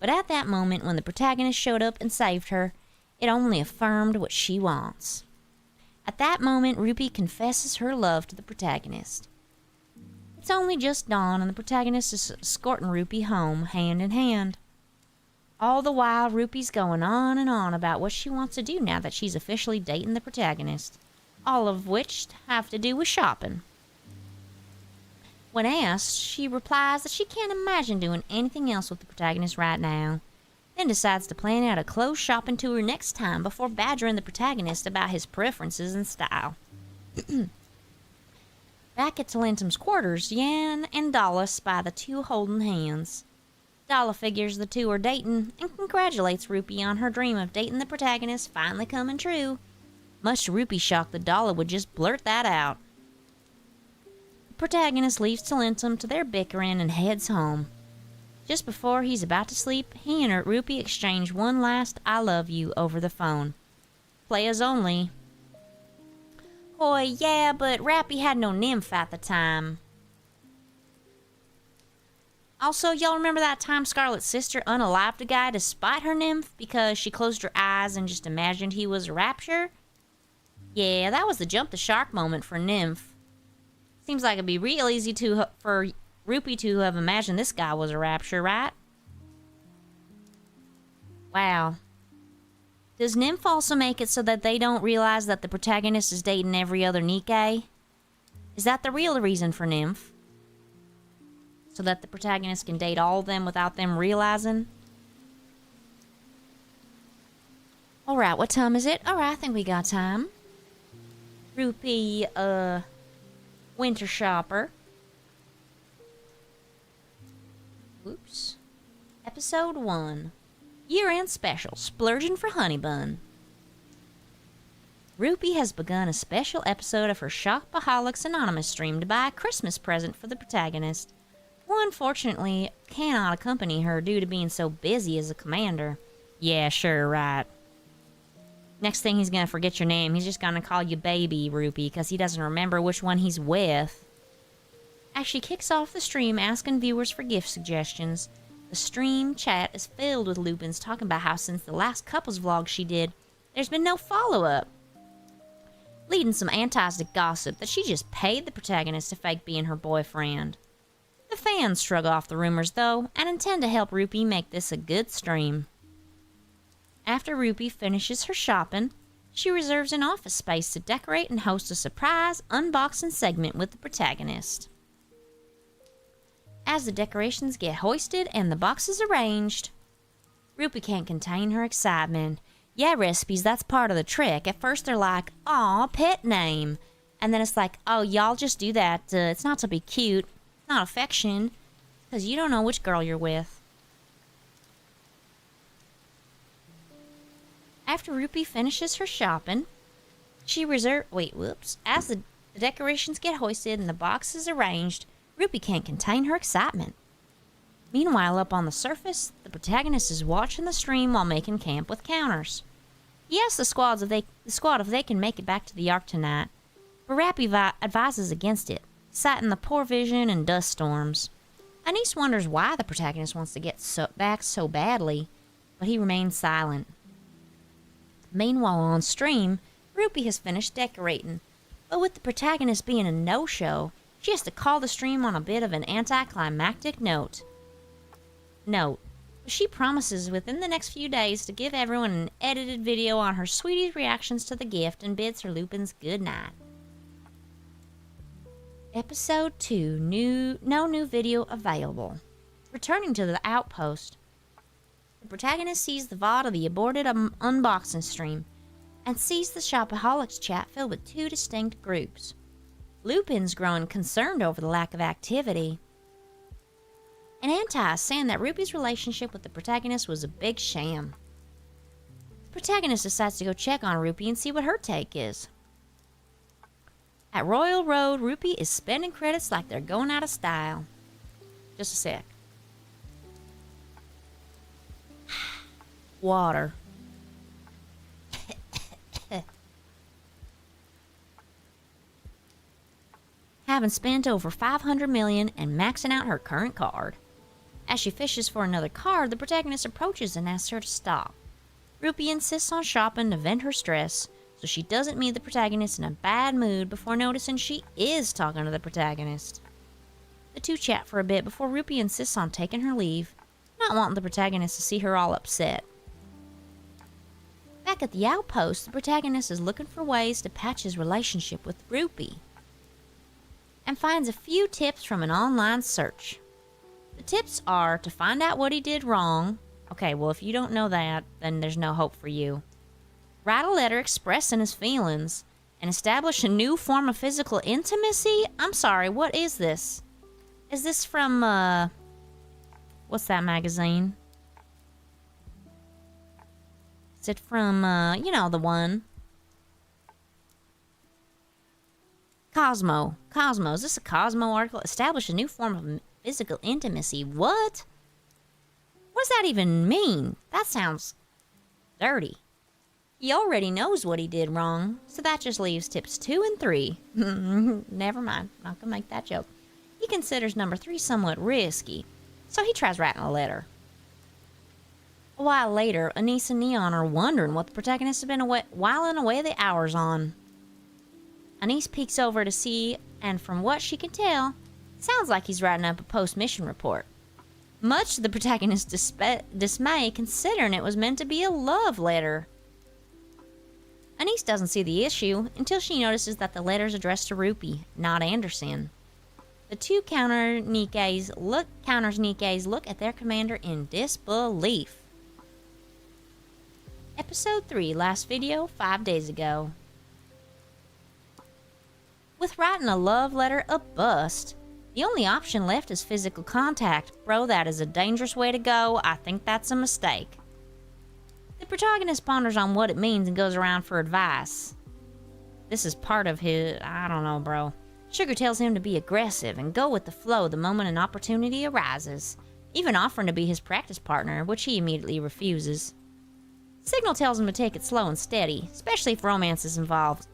at that moment, when the protagonist showed up and saved her, it only affirmed what she wants. At that moment, Rupee confesses her love to the protagonist. It's only just dawn, and the protagonist is escorting Rupee home, hand in hand. All the while, Rupee's going on and on about what she wants to do now that she's officially dating the protagonist, all of which have to do with shopping. When asked, she replies that she can't imagine doing anything else with the protagonist right now, then decides to plan out a clothes shopping tour next time before badgering the protagonist about his preferences and style. Back at Talentum's quarters, Yan and Dala spy the two holding hands. Dala figures the two are dating and congratulates Rupee on her dream of dating the protagonist finally coming true. Much to Rupee's shock that Dala would just blurt that out. The protagonist leaves Talentum to their bickering and heads home. Just before he's about to sleep, he and Rupee exchange one last I love you over the phone. Players only. Hoy, yeah, but Rappy had no nymph at the time. Also, y'all remember that time Scarlet's sister unalived a guy despite her nymph because she closed her eyes and just imagined he was a rapture? Yeah, that was the jump the shark moment for nymph. Seems like it'd be real easy for Rupee to have imagined this guy was a rapture, right? Wow. Does Nymph also make it so that they don't realize that the protagonist is dating every other Nikke? Is that the real reason for Nymph? So that the protagonist can date all of them without them realizing? Alright, what time is it? Alright, I think we got time. Rupee, winter shopper. Oops. Episode 1. Year-end special, splurging for honey bun. Rupee has begun a special episode of her Shopaholics Anonymous stream to buy a Christmas present for the protagonist, who unfortunately cannot accompany her due to being so busy as a commander. Yeah, sure, right. Next thing he's gonna forget your name. He's just gonna call you Baby Rupee because he doesn't remember which one he's with. As she kicks off the stream asking viewers for gift suggestions, the stream chat is filled with Lupins talking about how since the last couples vlog she did, there's been no follow-up. Leading some antastic gossip that she just paid the protagonist to fake being her boyfriend. The fans shrug off the rumors though, and intend to help Rupee make this a good stream. After Rupee finishes her shopping, she reserves an office space to decorate and host a surprise unboxing segment with the protagonist. As the decorations get hoisted and the boxes arranged, Rupee can't contain her excitement. Yeah, recipes, that's part of the trick. At first they're like, aw, pet name. And then it's like, oh, y'all just do that. It's not to be cute. It's not affection. Because you don't know which girl you're with. After Ruby finishes her shopping, as the decorations get hoisted and the boxes arranged, Ruby can't contain her excitement. Meanwhile, up on the surface, the protagonist is watching the stream while making camp with counters. He asks the squad if they can make it back to the Ark tonight, but Rappy advises against it, citing the poor vision and dust storms. Anise wonders why the protagonist wants to get back so badly, but he remains silent. Meanwhile, on stream, Ruby has finished decorating, but with the protagonist being a no-show, she has to call the stream on a bit of an anticlimactic note. She promises within the next few days to give everyone an edited video on her sweetie's reactions to the gift and bids her Lupins good night. Episode 2, no new video available. Returning to the outpost, the protagonist sees the VOD of the aborted unboxing stream and sees the Shopaholics chat filled with two distinct groups. Lupin's growing concerned over the lack of activity, and Anti is saying that Ruby's relationship with the protagonist was a big sham. The protagonist decides to go check on Ruby and see what her take is. At Royal Road, Ruby is spending credits like they're going out of style. Just a sec. Water. Having spent over $500 million and maxing out her current card. As she fishes for another card, the protagonist approaches and asks her to stop. Ruby insists on shopping to vent her stress, so she doesn't meet the protagonist in a bad mood before noticing she is talking to the protagonist. The two chat for a bit before Ruby insists on taking her leave, not wanting the protagonist to see her all upset. Back at the outpost, the protagonist is looking for ways to patch his relationship with Ruby, and finds a few tips from an online search. The tips are to find out what he did wrong. Okay, well, if you don't know that, then there's no hope for you. Write a letter expressing his feelings, and establish a new form of physical intimacy? I'm sorry, what is this? Is this from, what's that magazine? Is it from, the one? Cosmo. Is this a Cosmo article? Establish a new form of physical intimacy. What? What does that even mean? That sounds dirty. He already knows what he did wrong, so that just leaves tips 2 and 3. Never mind, not gonna make that joke. He considers number 3 somewhat risky, so he tries writing a letter. A while later, Anise and Neon are wondering what the protagonist has been whiling away the hours on. Anise peeks over to see, and from what she can tell, sounds like he's writing up a post-mission report. Much to the protagonist's dismay, considering it was meant to be a love letter. Anise doesn't see the issue until she notices that the letter's addressed to Ruby, not Anderson. The two counters Nikke's look at their commander in disbelief. Episode 3, last video, 5 days ago. With writing a love letter a bust, the only option left is physical contact. Bro, that is a dangerous way to go. I think that's a mistake. The protagonist ponders on what it means and goes around for advice. This is part of his, I don't know, bro. Sugar tells him to be aggressive and go with the flow the moment an opportunity arises, even offering to be his practice partner, which he immediately refuses. Signal tells him to take it slow and steady, especially if romance is involved.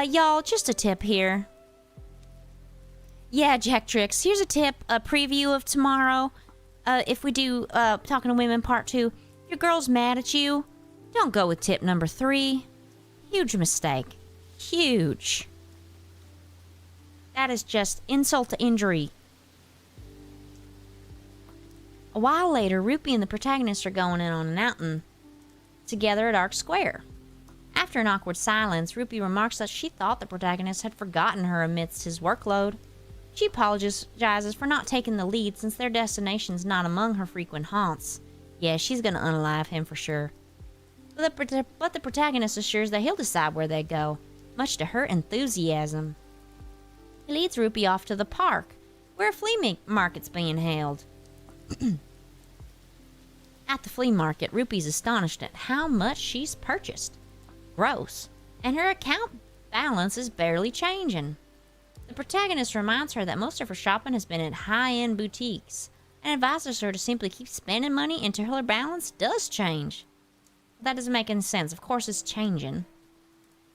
Y'all, just a tip here. Yeah, Jack Tricks, here's a tip, a preview of tomorrow. If we do Talking to Women Part 2, if your girl's mad at you, don't go with tip number 3. Huge mistake. Huge. That is just insult to injury. A while later, Ruby and the protagonist are going in on an outing together at Ark Square. After an awkward silence, Ruby remarks that she thought the protagonist had forgotten her amidst his workload. She apologizes for not taking the lead since their destination's not among her frequent haunts. Yeah, she's gonna unalive him for sure. But the protagonist assures that he'll decide where they go, much to her enthusiasm. He leads Ruby off to the park, where a flea market's being held. At the flea market, Rupee's astonished at how much she's purchased. Gross. And her account balance is barely changing. The protagonist reminds her that most of her shopping has been at high-end boutiques and advises her to simply keep spending money until her balance does change. That doesn't make any sense. Of course it's changing.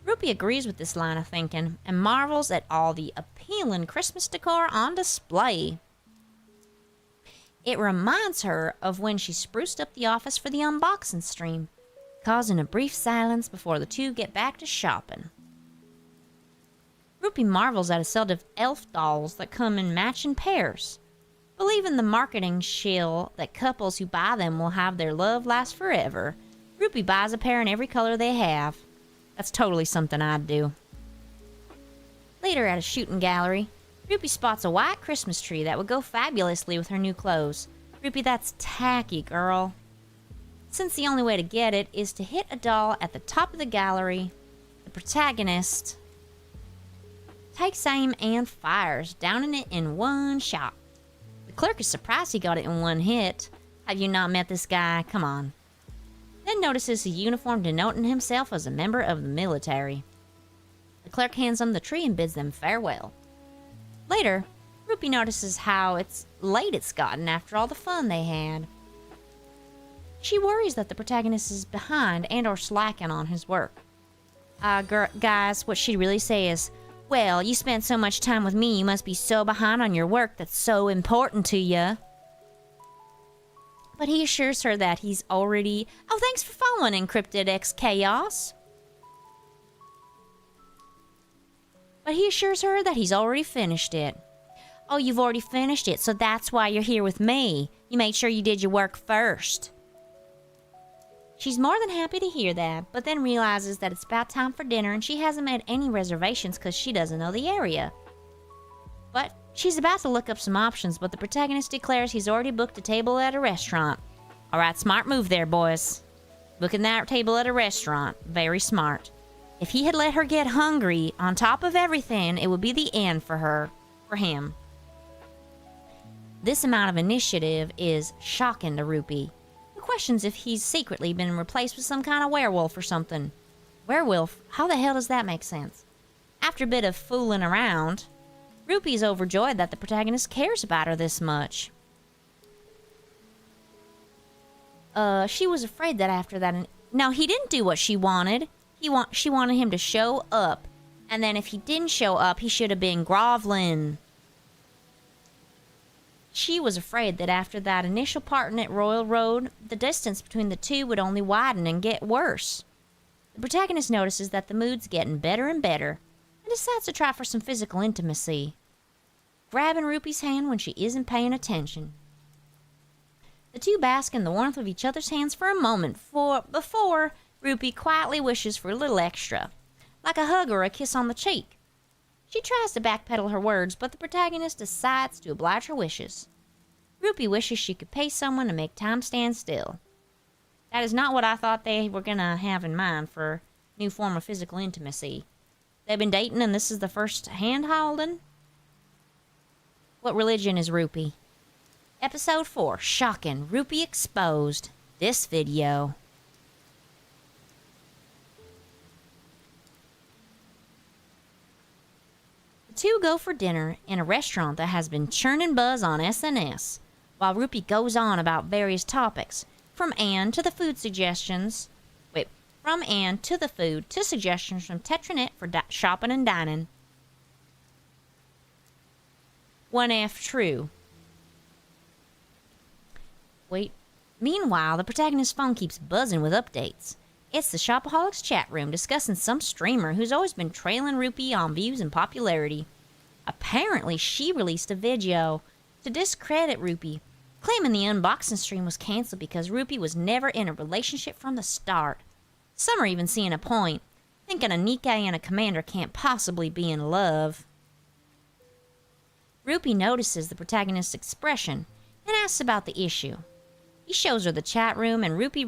Rupee agrees with this line of thinking and marvels at all the appealing Christmas decor on display. It reminds her of when she spruced up the office for the unboxing stream, causing a brief silence before the two get back to shopping. Rupee marvels at a set of elf dolls that come in matching pairs, believing the marketing shill that couples who buy them will have their love last forever. Rupee buys a pair in every color they have. That's totally something I'd do. Later at a shooting gallery, Rupee spots a white Christmas tree that would go fabulously with her new clothes. Rupee, that's tacky, girl. Since the only way to get it is to hit a doll at the top of the gallery, the protagonist takes aim and fires, downing it in one shot. The clerk is surprised he got it in one hit. Have you not met this guy? Come on. Then notices a uniform denoting himself as a member of the military. The clerk hands them the tree and bids them farewell. Later, Rupee notices how late it's gotten after all the fun they had. She worries that the protagonist is behind and or slacking on his work. Guys, what she'd really say is, well, you spent so much time with me, you must be so behind on your work that's so important to you. But he assures her that he's already... Oh, thanks for following Encrypted X Chaos. But he assures her that he's already finished it. Oh, you've already finished it, so that's why you're here with me. You made sure you did your work first. She's more than happy to hear that, but then realizes that it's about time for dinner and she hasn't made any reservations because she doesn't know the area. But she's about to look up some options, but the protagonist declares he's already booked a table at a restaurant. Alright, smart move there, boys. Booking that table at a restaurant. Very smart. If he had let her get hungry on top of everything, it would be the end for him. This amount of initiative is shocking to Rupee, who questions if he's secretly been replaced with some kind of werewolf or something. Werewolf? How the hell does that make sense? After a bit of fooling around, Rupee's overjoyed that the protagonist cares about her this much. She was afraid that after that... No, he didn't do what she wanted. She wanted him to show up. And then if he didn't show up, he should have been groveling. She was afraid that after that initial parting at Royal Road, the distance between the two would only widen and get worse. The protagonist notices that the mood's getting better and better, and decides to try for some physical intimacy, grabbing Rupee's hand when she isn't paying attention. The two bask in the warmth of each other's hands for a moment before Rupee quietly wishes for a little extra, like a hug or a kiss on the cheek. She tries to backpedal her words, but the protagonist decides to oblige her wishes. Rupee wishes she could pay someone to make time stand still. That is not what I thought they were going to have in mind for a new form of physical intimacy. They've been dating and this is the first hand-holding? What religion is Rupee? Episode 4, Shocking, Rupee Exposed. This video. The two go for dinner in a restaurant that has been churning buzz on SNS, while Rupee goes on about various topics, from Anne to the food suggestions. From Anne to the food to suggestions from Tetranet for shopping and dining. 1F true. Meanwhile, the protagonist's phone keeps buzzing with updates. It's the Shopaholics chat room discussing some streamer who's always been trailing Rupee on views and popularity. Apparently, she released a video to discredit Rupee, claiming the unboxing stream was canceled because Rupee was never in a relationship from the start. Some are even seeing a point, thinking a Nikke and a commander can't possibly be in love. Rupee notices the protagonist's expression and asks about the issue. He shows her the chat room and Rupee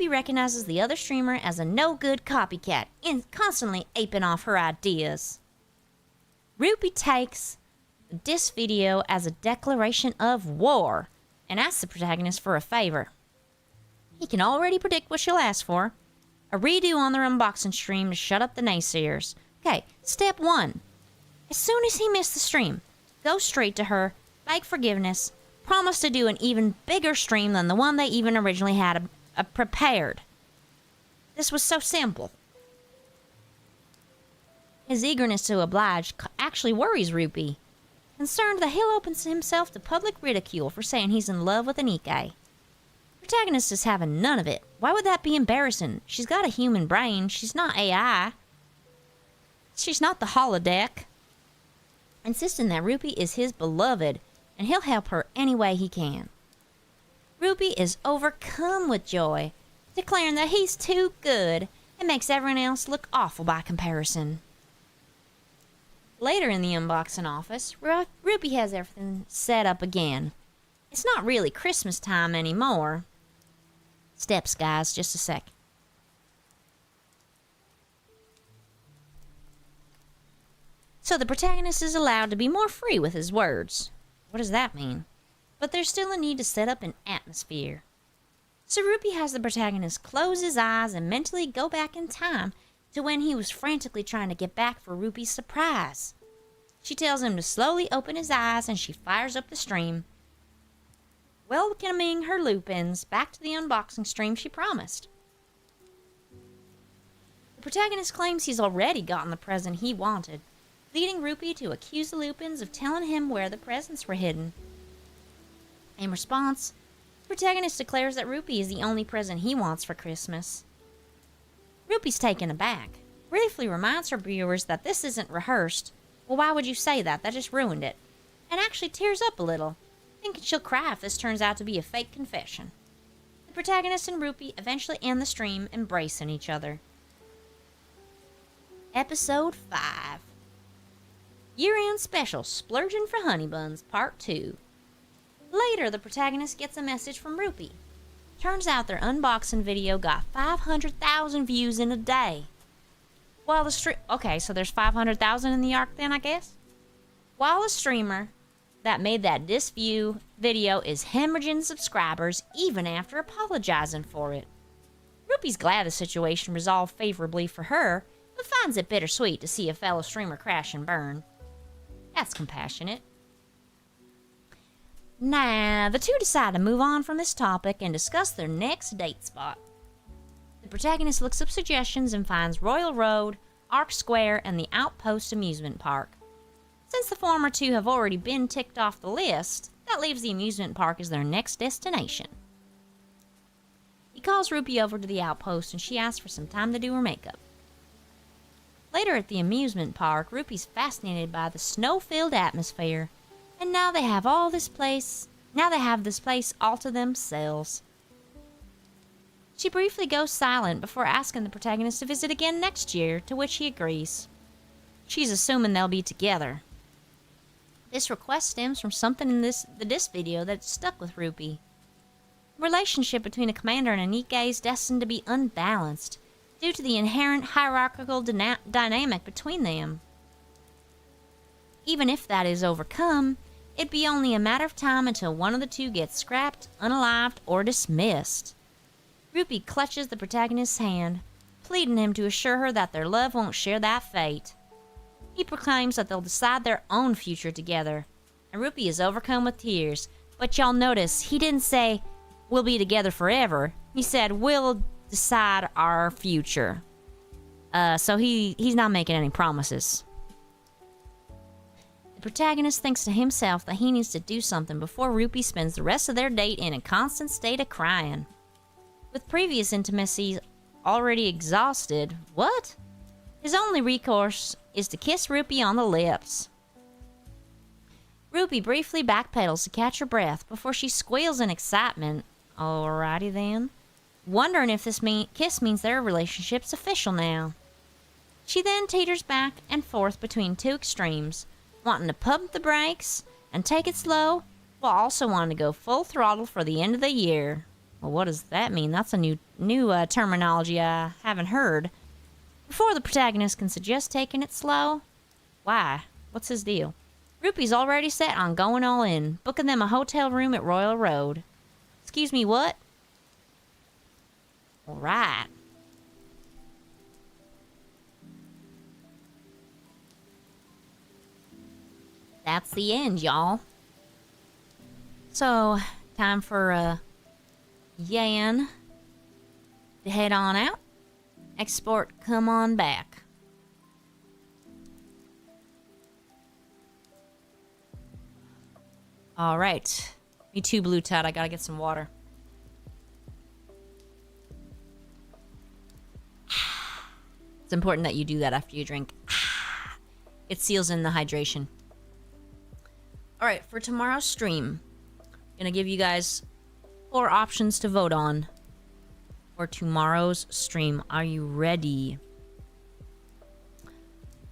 recognizes the other streamer as a no-good copycat, constantly aping off her ideas. Rupee takes this video as a declaration of war and asks the protagonist for a favor. He can already predict what she'll ask for. A redo on their unboxing stream to shut up the naysayers. Okay, step 1. As soon as he missed the stream, go straight to her, beg forgiveness, promise to do an even bigger stream than the one they even originally had prepared. This was so simple. His eagerness to oblige actually worries Rupee, concerned that he'll open himself to public ridicule for saying he's in love with a Nikke. Protagonist is having none of it. Why would that be embarrassing? She's got a human brain. She's not AI. She's not the holodeck. Insisting that Rupee is his beloved, and he'll help her any way he can. Rupee is overcome with joy, declaring that he's too good and makes everyone else look awful by comparison. Later in the unboxing office, Rupee has everything set up again. It's not really Christmas time anymore. Steps, guys, just a sec. So the protagonist is allowed to be more free with his words. What does that mean? But there's still a need to set up an atmosphere. So Rupee has the protagonist close his eyes and mentally go back in time to when he was frantically trying to get back for Rupee's surprise. She tells him to slowly open his eyes and she fires up the stream, welcoming her Lupins back to the unboxing stream she promised. The protagonist claims he's already gotten the present he wanted, leading Rupee to accuse the Lupins of telling him where the presents were hidden. In response, the protagonist declares that Rupee is the only present he wants for Christmas. Rupee's taken aback, briefly reminds her viewers that this isn't rehearsed. Well, why would you say that? That just ruined it. And actually tears up a little, thinking she'll cry if this turns out to be a fake confession. The protagonist and Rupee eventually end the stream embracing each other. Episode 5. Year-end Special Splurging for Honey Buns Part 2. Later, the protagonist gets a message from Rupee. Turns out their unboxing video got 500,000 views in a day. While the stream... Okay, so there's 500,000 in the arc then, I guess? While the streamer that made that disview video is hemorrhaging subscribers even after apologizing for it. Rupee's glad the situation resolved favorably for her, but finds it bittersweet to see a fellow streamer crash and burn. That's compassionate. Now, the two decide to move on from this topic and discuss their next date spot. The protagonist looks up suggestions and finds Royal Road, Arc Square, and the Outpost amusement park. Since the former two have already been ticked off the list, that leaves the amusement park as their next destination. He calls Rupee over to the Outpost and she asks for some time to do her makeup. Later at the amusement park, Rupee's fascinated by the snow-filled atmosphere, and now they have this place all to themselves. She briefly goes silent before asking the protagonist to visit again next year, to which he agrees. She's assuming they'll be together. This request stems from something in this video that stuck with Rupee. The relationship between a commander and a Nikke is destined to be unbalanced due to the inherent hierarchical dynamic between them. Even if that is overcome, it'd be only a matter of time until one of the two gets scrapped, unalived, or dismissed. Rupee clutches the protagonist's hand, pleading him to assure her that their love won't share that fate. He proclaims that they'll decide their own future together, and Rupee is overcome with tears. But y'all notice, he didn't say, we'll be together forever. He said, we'll decide our future. So he's not making any promises. The protagonist thinks to himself that he needs to do something before Rupee spends the rest of their date in a constant state of crying. With previous intimacies already exhausted, what? His only recourse is to kiss Rupee on the lips. Rupee briefly backpedals to catch her breath before she squeals in excitement. Alrighty then. Wondering if this kiss means their relationship's official now. She then teeters back and forth between two extremes, wanting to pump the brakes and take it slow, while also wanting to go full throttle for the end of the year. Well, what does that mean? That's a new terminology I haven't heard. Before the protagonist can suggest taking it slow. Why? What's his deal? Rupee's already set on going all in. Booking them a hotel room at Royal Road. Excuse me, what? Alright. That's the end, y'all. So, time for Yan to head on out. Export, come on back. All right. Me too, Blue Tad. I gotta get some water. It's important that you do that after you drink. It seals in the hydration. All right, for tomorrow's stream, I'm gonna give you guys 4 options to vote on for tomorrow's stream. Are you ready?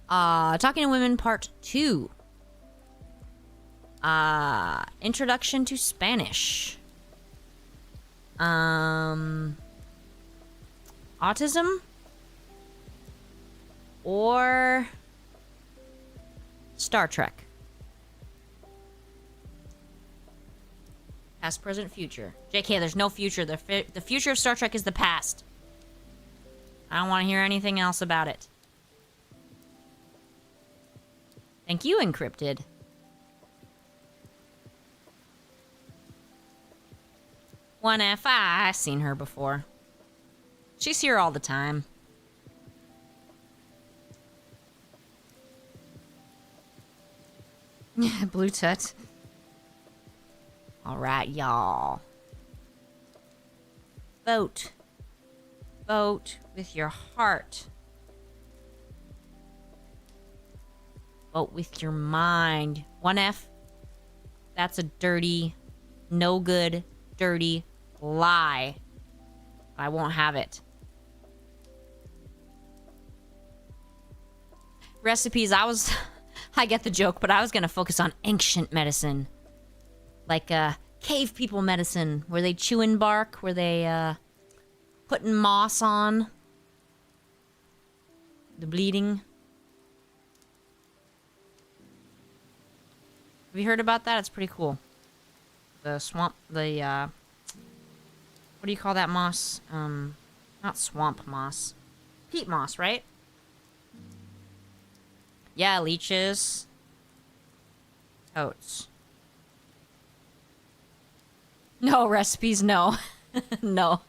Talking to Women Part 2. Introduction to Spanish. Autism? Or Star Trek? Past, present, future. JK, there's no future. The future of Star Trek is the past. I don't want to hear anything else about it. Thank you, Encrypted. One F. I've seen her before. She's here all the time. Blue Tut. Alright, y'all. Vote. Vote with your heart. Vote with your mind. 1F. That's a dirty, no good, dirty lie. I won't have it. Recipes, I get the joke, but I was gonna focus on ancient medicine. Like, cave people medicine, where they chewing bark, where they, putting moss on. The bleeding. Have you heard about that? It's pretty cool. The swamp, what do you call that moss? Not swamp moss. Peat moss, right? Yeah, leeches. Oats. No, recipes, no. No.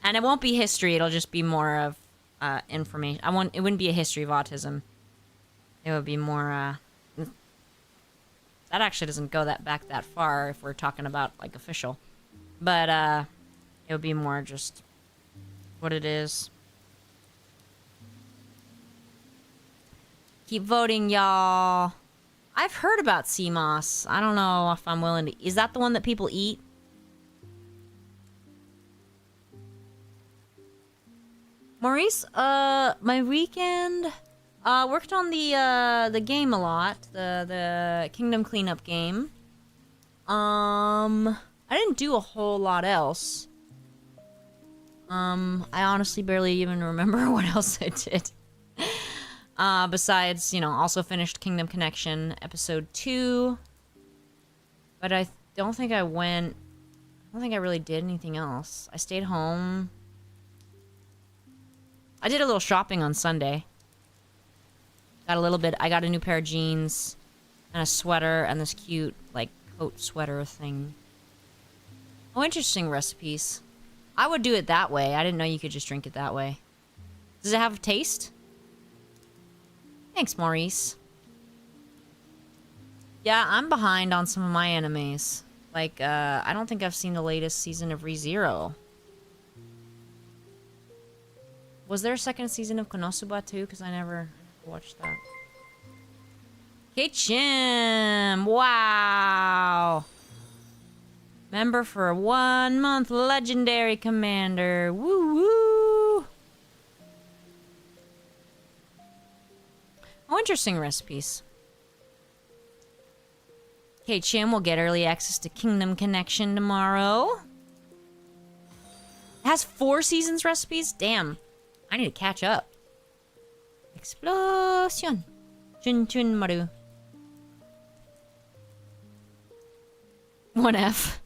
And it won't be history, it'll just be more of, information. It wouldn't be a history of autism. It would be more, that actually doesn't go back that far if we're talking about, like, official. But, it would be more just what it is. Keep voting, y'all. I've heard about sea moss. I don't know if I'm willing to... Is that the one that people eat? Maurice, my weekend... worked on the game a lot. The Kingdom Cleanup game. I didn't do a whole lot else. I honestly barely even remember what else I did. Besides, you know, also finished Kingdom Connection Episode 2. But I don't think I really did anything else. I stayed home. I did a little shopping on Sunday. Got a little bit, I got a new pair of jeans and a sweater and this cute, like, coat sweater thing. Oh, interesting recipes. I would do it that way. I didn't know you could just drink it that way. Does it have a taste? Thanks, Maurice. Yeah, I'm behind on some of my animes. Like, I don't think I've seen the latest season of ReZero. Was there a second season of Konosuba too? Because I never watched that. K-Chim! Wow! Member for 1 month, legendary commander. Woo woo! Oh, interesting recipes. K-Chim will get early access to Kingdom Connection tomorrow. It has 4 seasons recipes? Damn. I need to catch up. Explosion. Chun chun maru. 1F.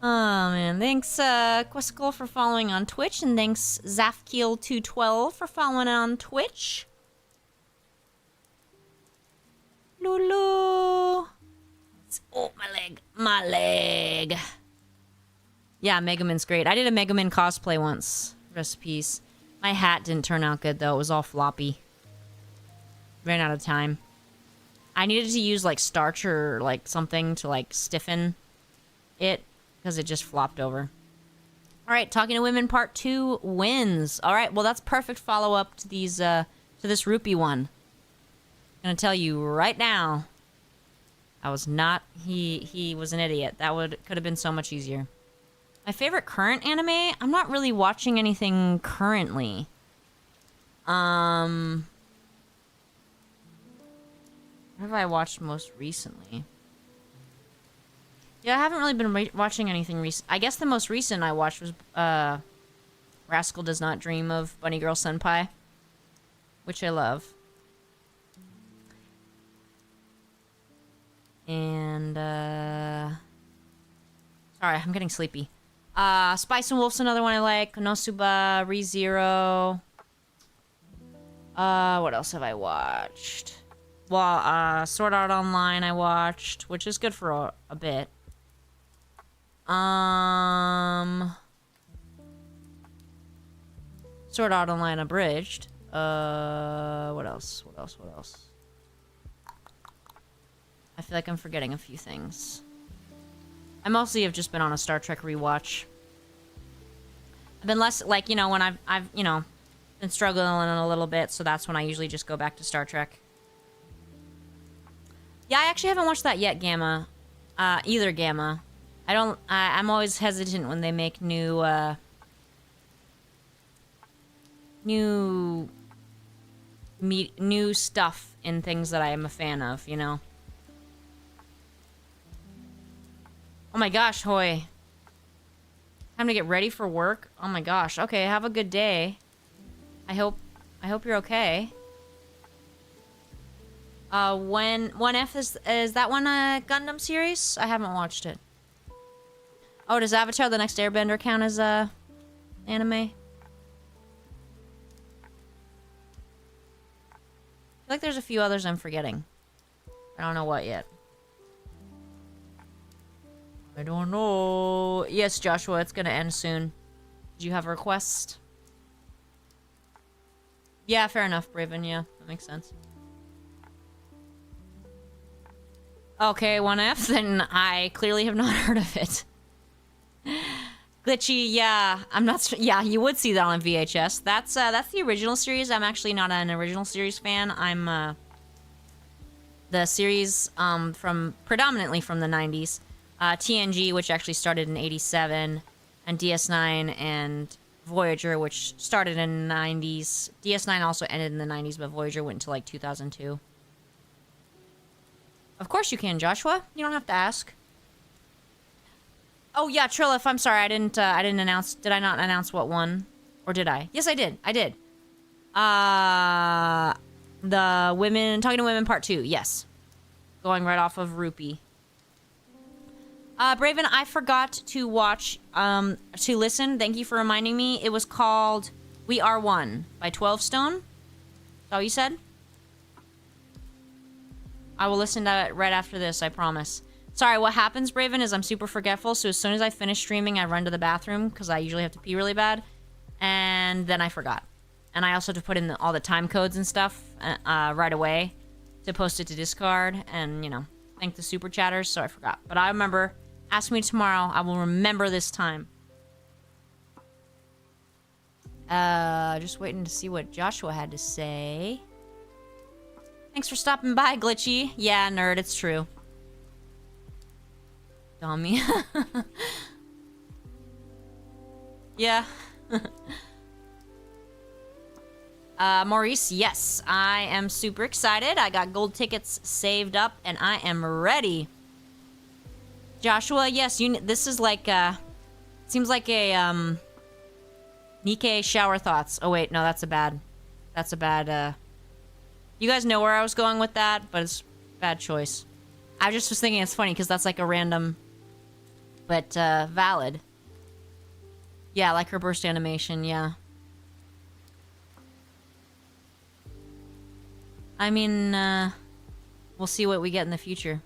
Oh, man. Thanks, Quisicle for following on Twitch, and thanks, Zafkeel212 for following on Twitch. Lulu. Oh, my leg. My leg. Yeah, Megamin's great. I did a Megamin cosplay once. Recipes. My hat didn't turn out good, though. It was all floppy. Ran out of time. I needed to use, like, starch or, like, something to, like, stiffen it, because it just flopped over. All right, Talking to Women Part 2 wins. All right, well, that's perfect follow-up to these, to this rupee one. I'm gonna tell you right now, I was not, he was an idiot. That could have been so much easier. My favorite current anime? I'm not really watching anything currently. What have I watched most recently? Yeah, I haven't really been watching anything recent. I guess the most recent I watched was Rascal Does Not Dream of Bunny Girl Senpai, which I love. And sorry, I'm getting sleepy. Spice and Wolf's another one I like. Konosuba, ReZero. What else have I watched? Well, Sword Art Online I watched, which is good for a bit. Sword Art Online Abridged. What else? What else? What else? I feel like I'm forgetting a few things. I mostly have just been on a Star Trek rewatch. I've been less, like, you know, when I've you know, been struggling a little bit, so that's when I usually just go back to Star Trek. Yeah, I actually haven't watched that yet, Gamma. Either Gamma. I'm always hesitant when they make new stuff in things that I am a fan of, you know? Oh my gosh, Hoy. Time to get ready for work? Oh my gosh. Okay, have a good day. I hope you're okay. When 1F is that one a Gundam series? I haven't watched it. Oh, does Avatar: The Next Airbender count as a anime? I feel like there's a few others I'm forgetting. I don't know what yet. I don't know. Yes, Joshua, it's gonna end soon. Did you have a request? Yeah, fair enough, Braven. Yeah, that makes sense. Okay, 1F, then I clearly have not heard of it. Glitchy, yeah, I'm not. Yeah, you would see that on VHS. That's the original series. I'm actually not an original series fan. I'm the series predominantly from the 90s. TNG, which actually started in '87, and DS9 and Voyager, which started in the 90s. DS9 also ended in the 90s, but Voyager went until like 2002. Of course you can, Joshua. You don't have to ask. Oh yeah, Trilliff, I'm sorry, I didn't announce. Did I not announce what one? Or did I? Yes, I did. I did. The women, Talking to Women Part 2. Yes. Going right off of Rupee. Braven, I forgot to watch, to listen. Thank you for reminding me. It was called We Are One by 12 Stone. Is that what you said? I will listen to it right after this, I promise. Sorry, what happens, Braven, is I'm super forgetful, so as soon as I finish streaming, I run to the bathroom, because I usually have to pee really bad, and then I forgot. And I also have to put in all the time codes and stuff right away to post it to Discord, and, you know, thank the super chatters, so I forgot. But I remember. Ask me tomorrow. I will remember this time. Just waiting to see what Joshua had to say. Thanks for stopping by, Glitchy. Yeah, nerd, it's true. Dummy. Yeah. Maurice, yes. I am super excited. I got gold tickets saved up, and I am ready. Joshua, yes, this is like, seems like a, Nikke shower thoughts. Oh, wait, no, that's a bad, you guys know where I was going with that, but it's a bad choice. I just was thinking it's funny because that's like a random, but valid. Yeah, like her burst animation, yeah. I mean, we'll see what we get in the future.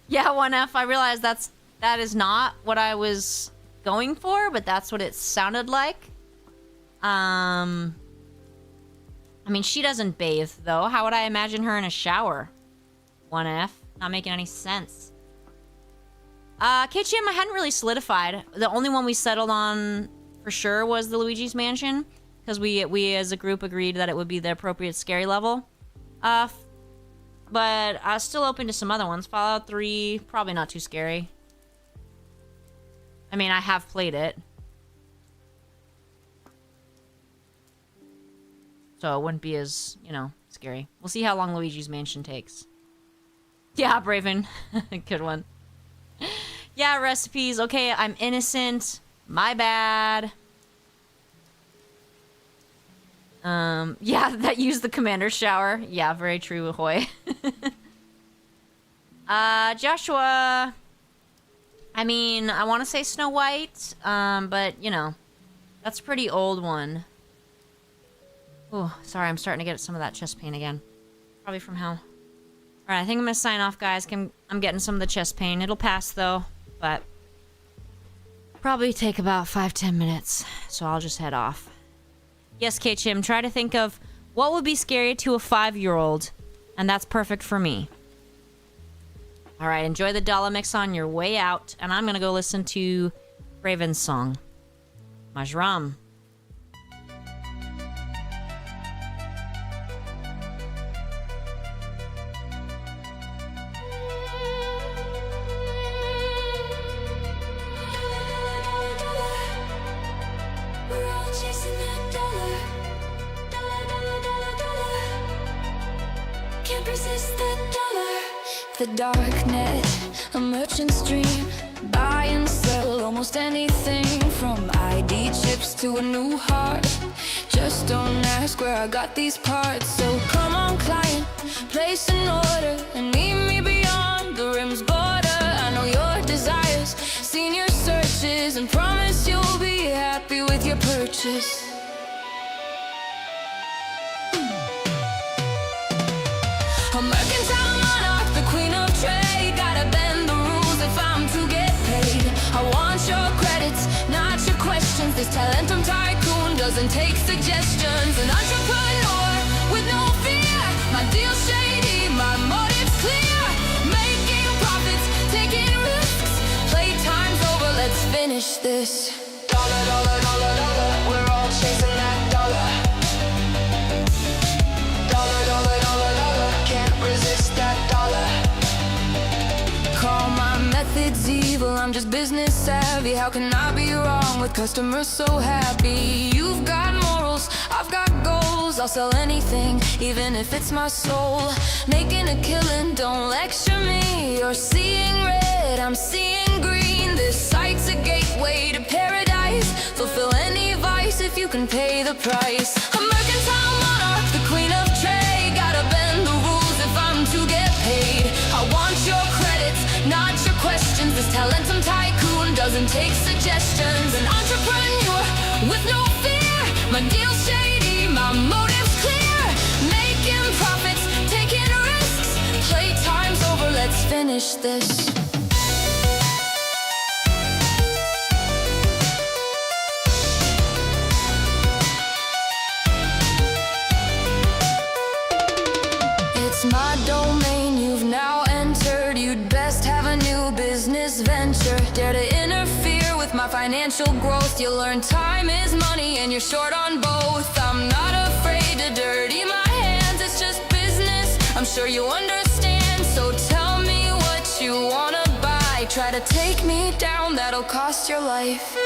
Yeah, 1F, I realized that is not what I was going for, but that's what it sounded like. I mean, she doesn't bathe, though. How would I imagine her in a shower? 1F. Not making any sense. KTM, I hadn't really solidified. The only one we settled on for sure was the Luigi's Mansion, because we as a group agreed that it would be the appropriate scary level. But I was still open to some other ones. Fallout 3, probably not too scary. I mean, I have played it. So it wouldn't be as, you know, scary. We'll see how long Luigi's Mansion takes. Yeah, Braven. Good one. Yeah, recipes. Okay, I'm innocent. My bad. Yeah, that used the commander's shower. Yeah, very true, Ahoy. Joshua. I mean, I want to say Snow White, but, you know, that's a pretty old one. Oh, sorry, I'm starting to get some of that chest pain again. Probably from hell. Alright, I think I'm gonna sign off, guys. I'm getting some of the chest pain. It'll pass, though, but probably take about 5-10 minutes, so I'll just head off. Yes, K-Chim, try to think of what would be scary to a 5-year-old, and that's perfect for me. Alright, enjoy the Dollar Mix on your way out, and I'm gonna go listen to Raven's song. Majram. The darknet, a merchant's dream. Buy and sell almost anything, from ID chips to a new heart. Just don't ask where I got these parts. So come on, client, place an order and meet me beyond the rim's border. I know your desires, seen your searches, and promise you'll be happy with your purchase. A mercantile monarch, the queen of trade. Gotta bend the rules if I'm to get paid. I want your credits, not your questions. This talentum tycoon doesn't take suggestions. An entrepreneur with no fear. My deal's shady, my motive's clear. Making profits, taking risks. Playtime's over, let's finish this. Dollar, dollar, dollar, dollar. We're all chasing that dollar. Dollar, dollar, dollar, dollar. Can't resist that dollar. Call my methods evil, I'm just business savvy. How can I be wrong with customers so happy? You've got morals, I've got goals. I'll sell anything, even if it's my soul. Making a killing, don't lecture me. You're seeing red, I'm seeing green. This site's a gateway to paradise. Fulfill any vice if you can pay the price. A mercantile monarch, the queen of trade. Gotta bend the rules if I'm to get paid. I want your credits, not your questions. This talentum tycoon doesn't take suggestions. An entrepreneur with no fear. My deal's shady, my motive's clear. Making profits, taking risks. Playtime's over, let's finish this. It's my domain you've now entered. You'd best have a new business venture. Dare to interfere with my financial growth. You'll learn time is money and you're short on both. I'm not afraid to dirty my hands, it's just business, I'm sure you understand. So tell me what you wanna buy. Try to take me down, that'll cost your life.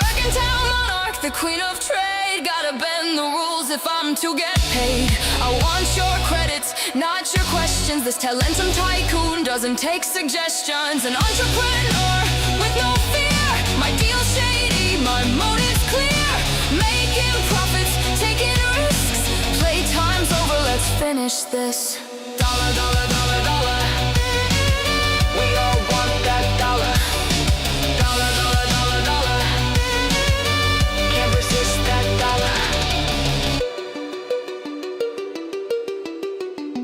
mercantile monarch, the queen of trade. Gotta bend the rules if I'm to get paid. I want your credits, not your questions. This talentum tycoon doesn't take suggestions. An entrepreneur with no fear. My deal's shady, my motive's clear. Making profits, taking risks. Playtime's over, let's finish this. Dollar, dollar,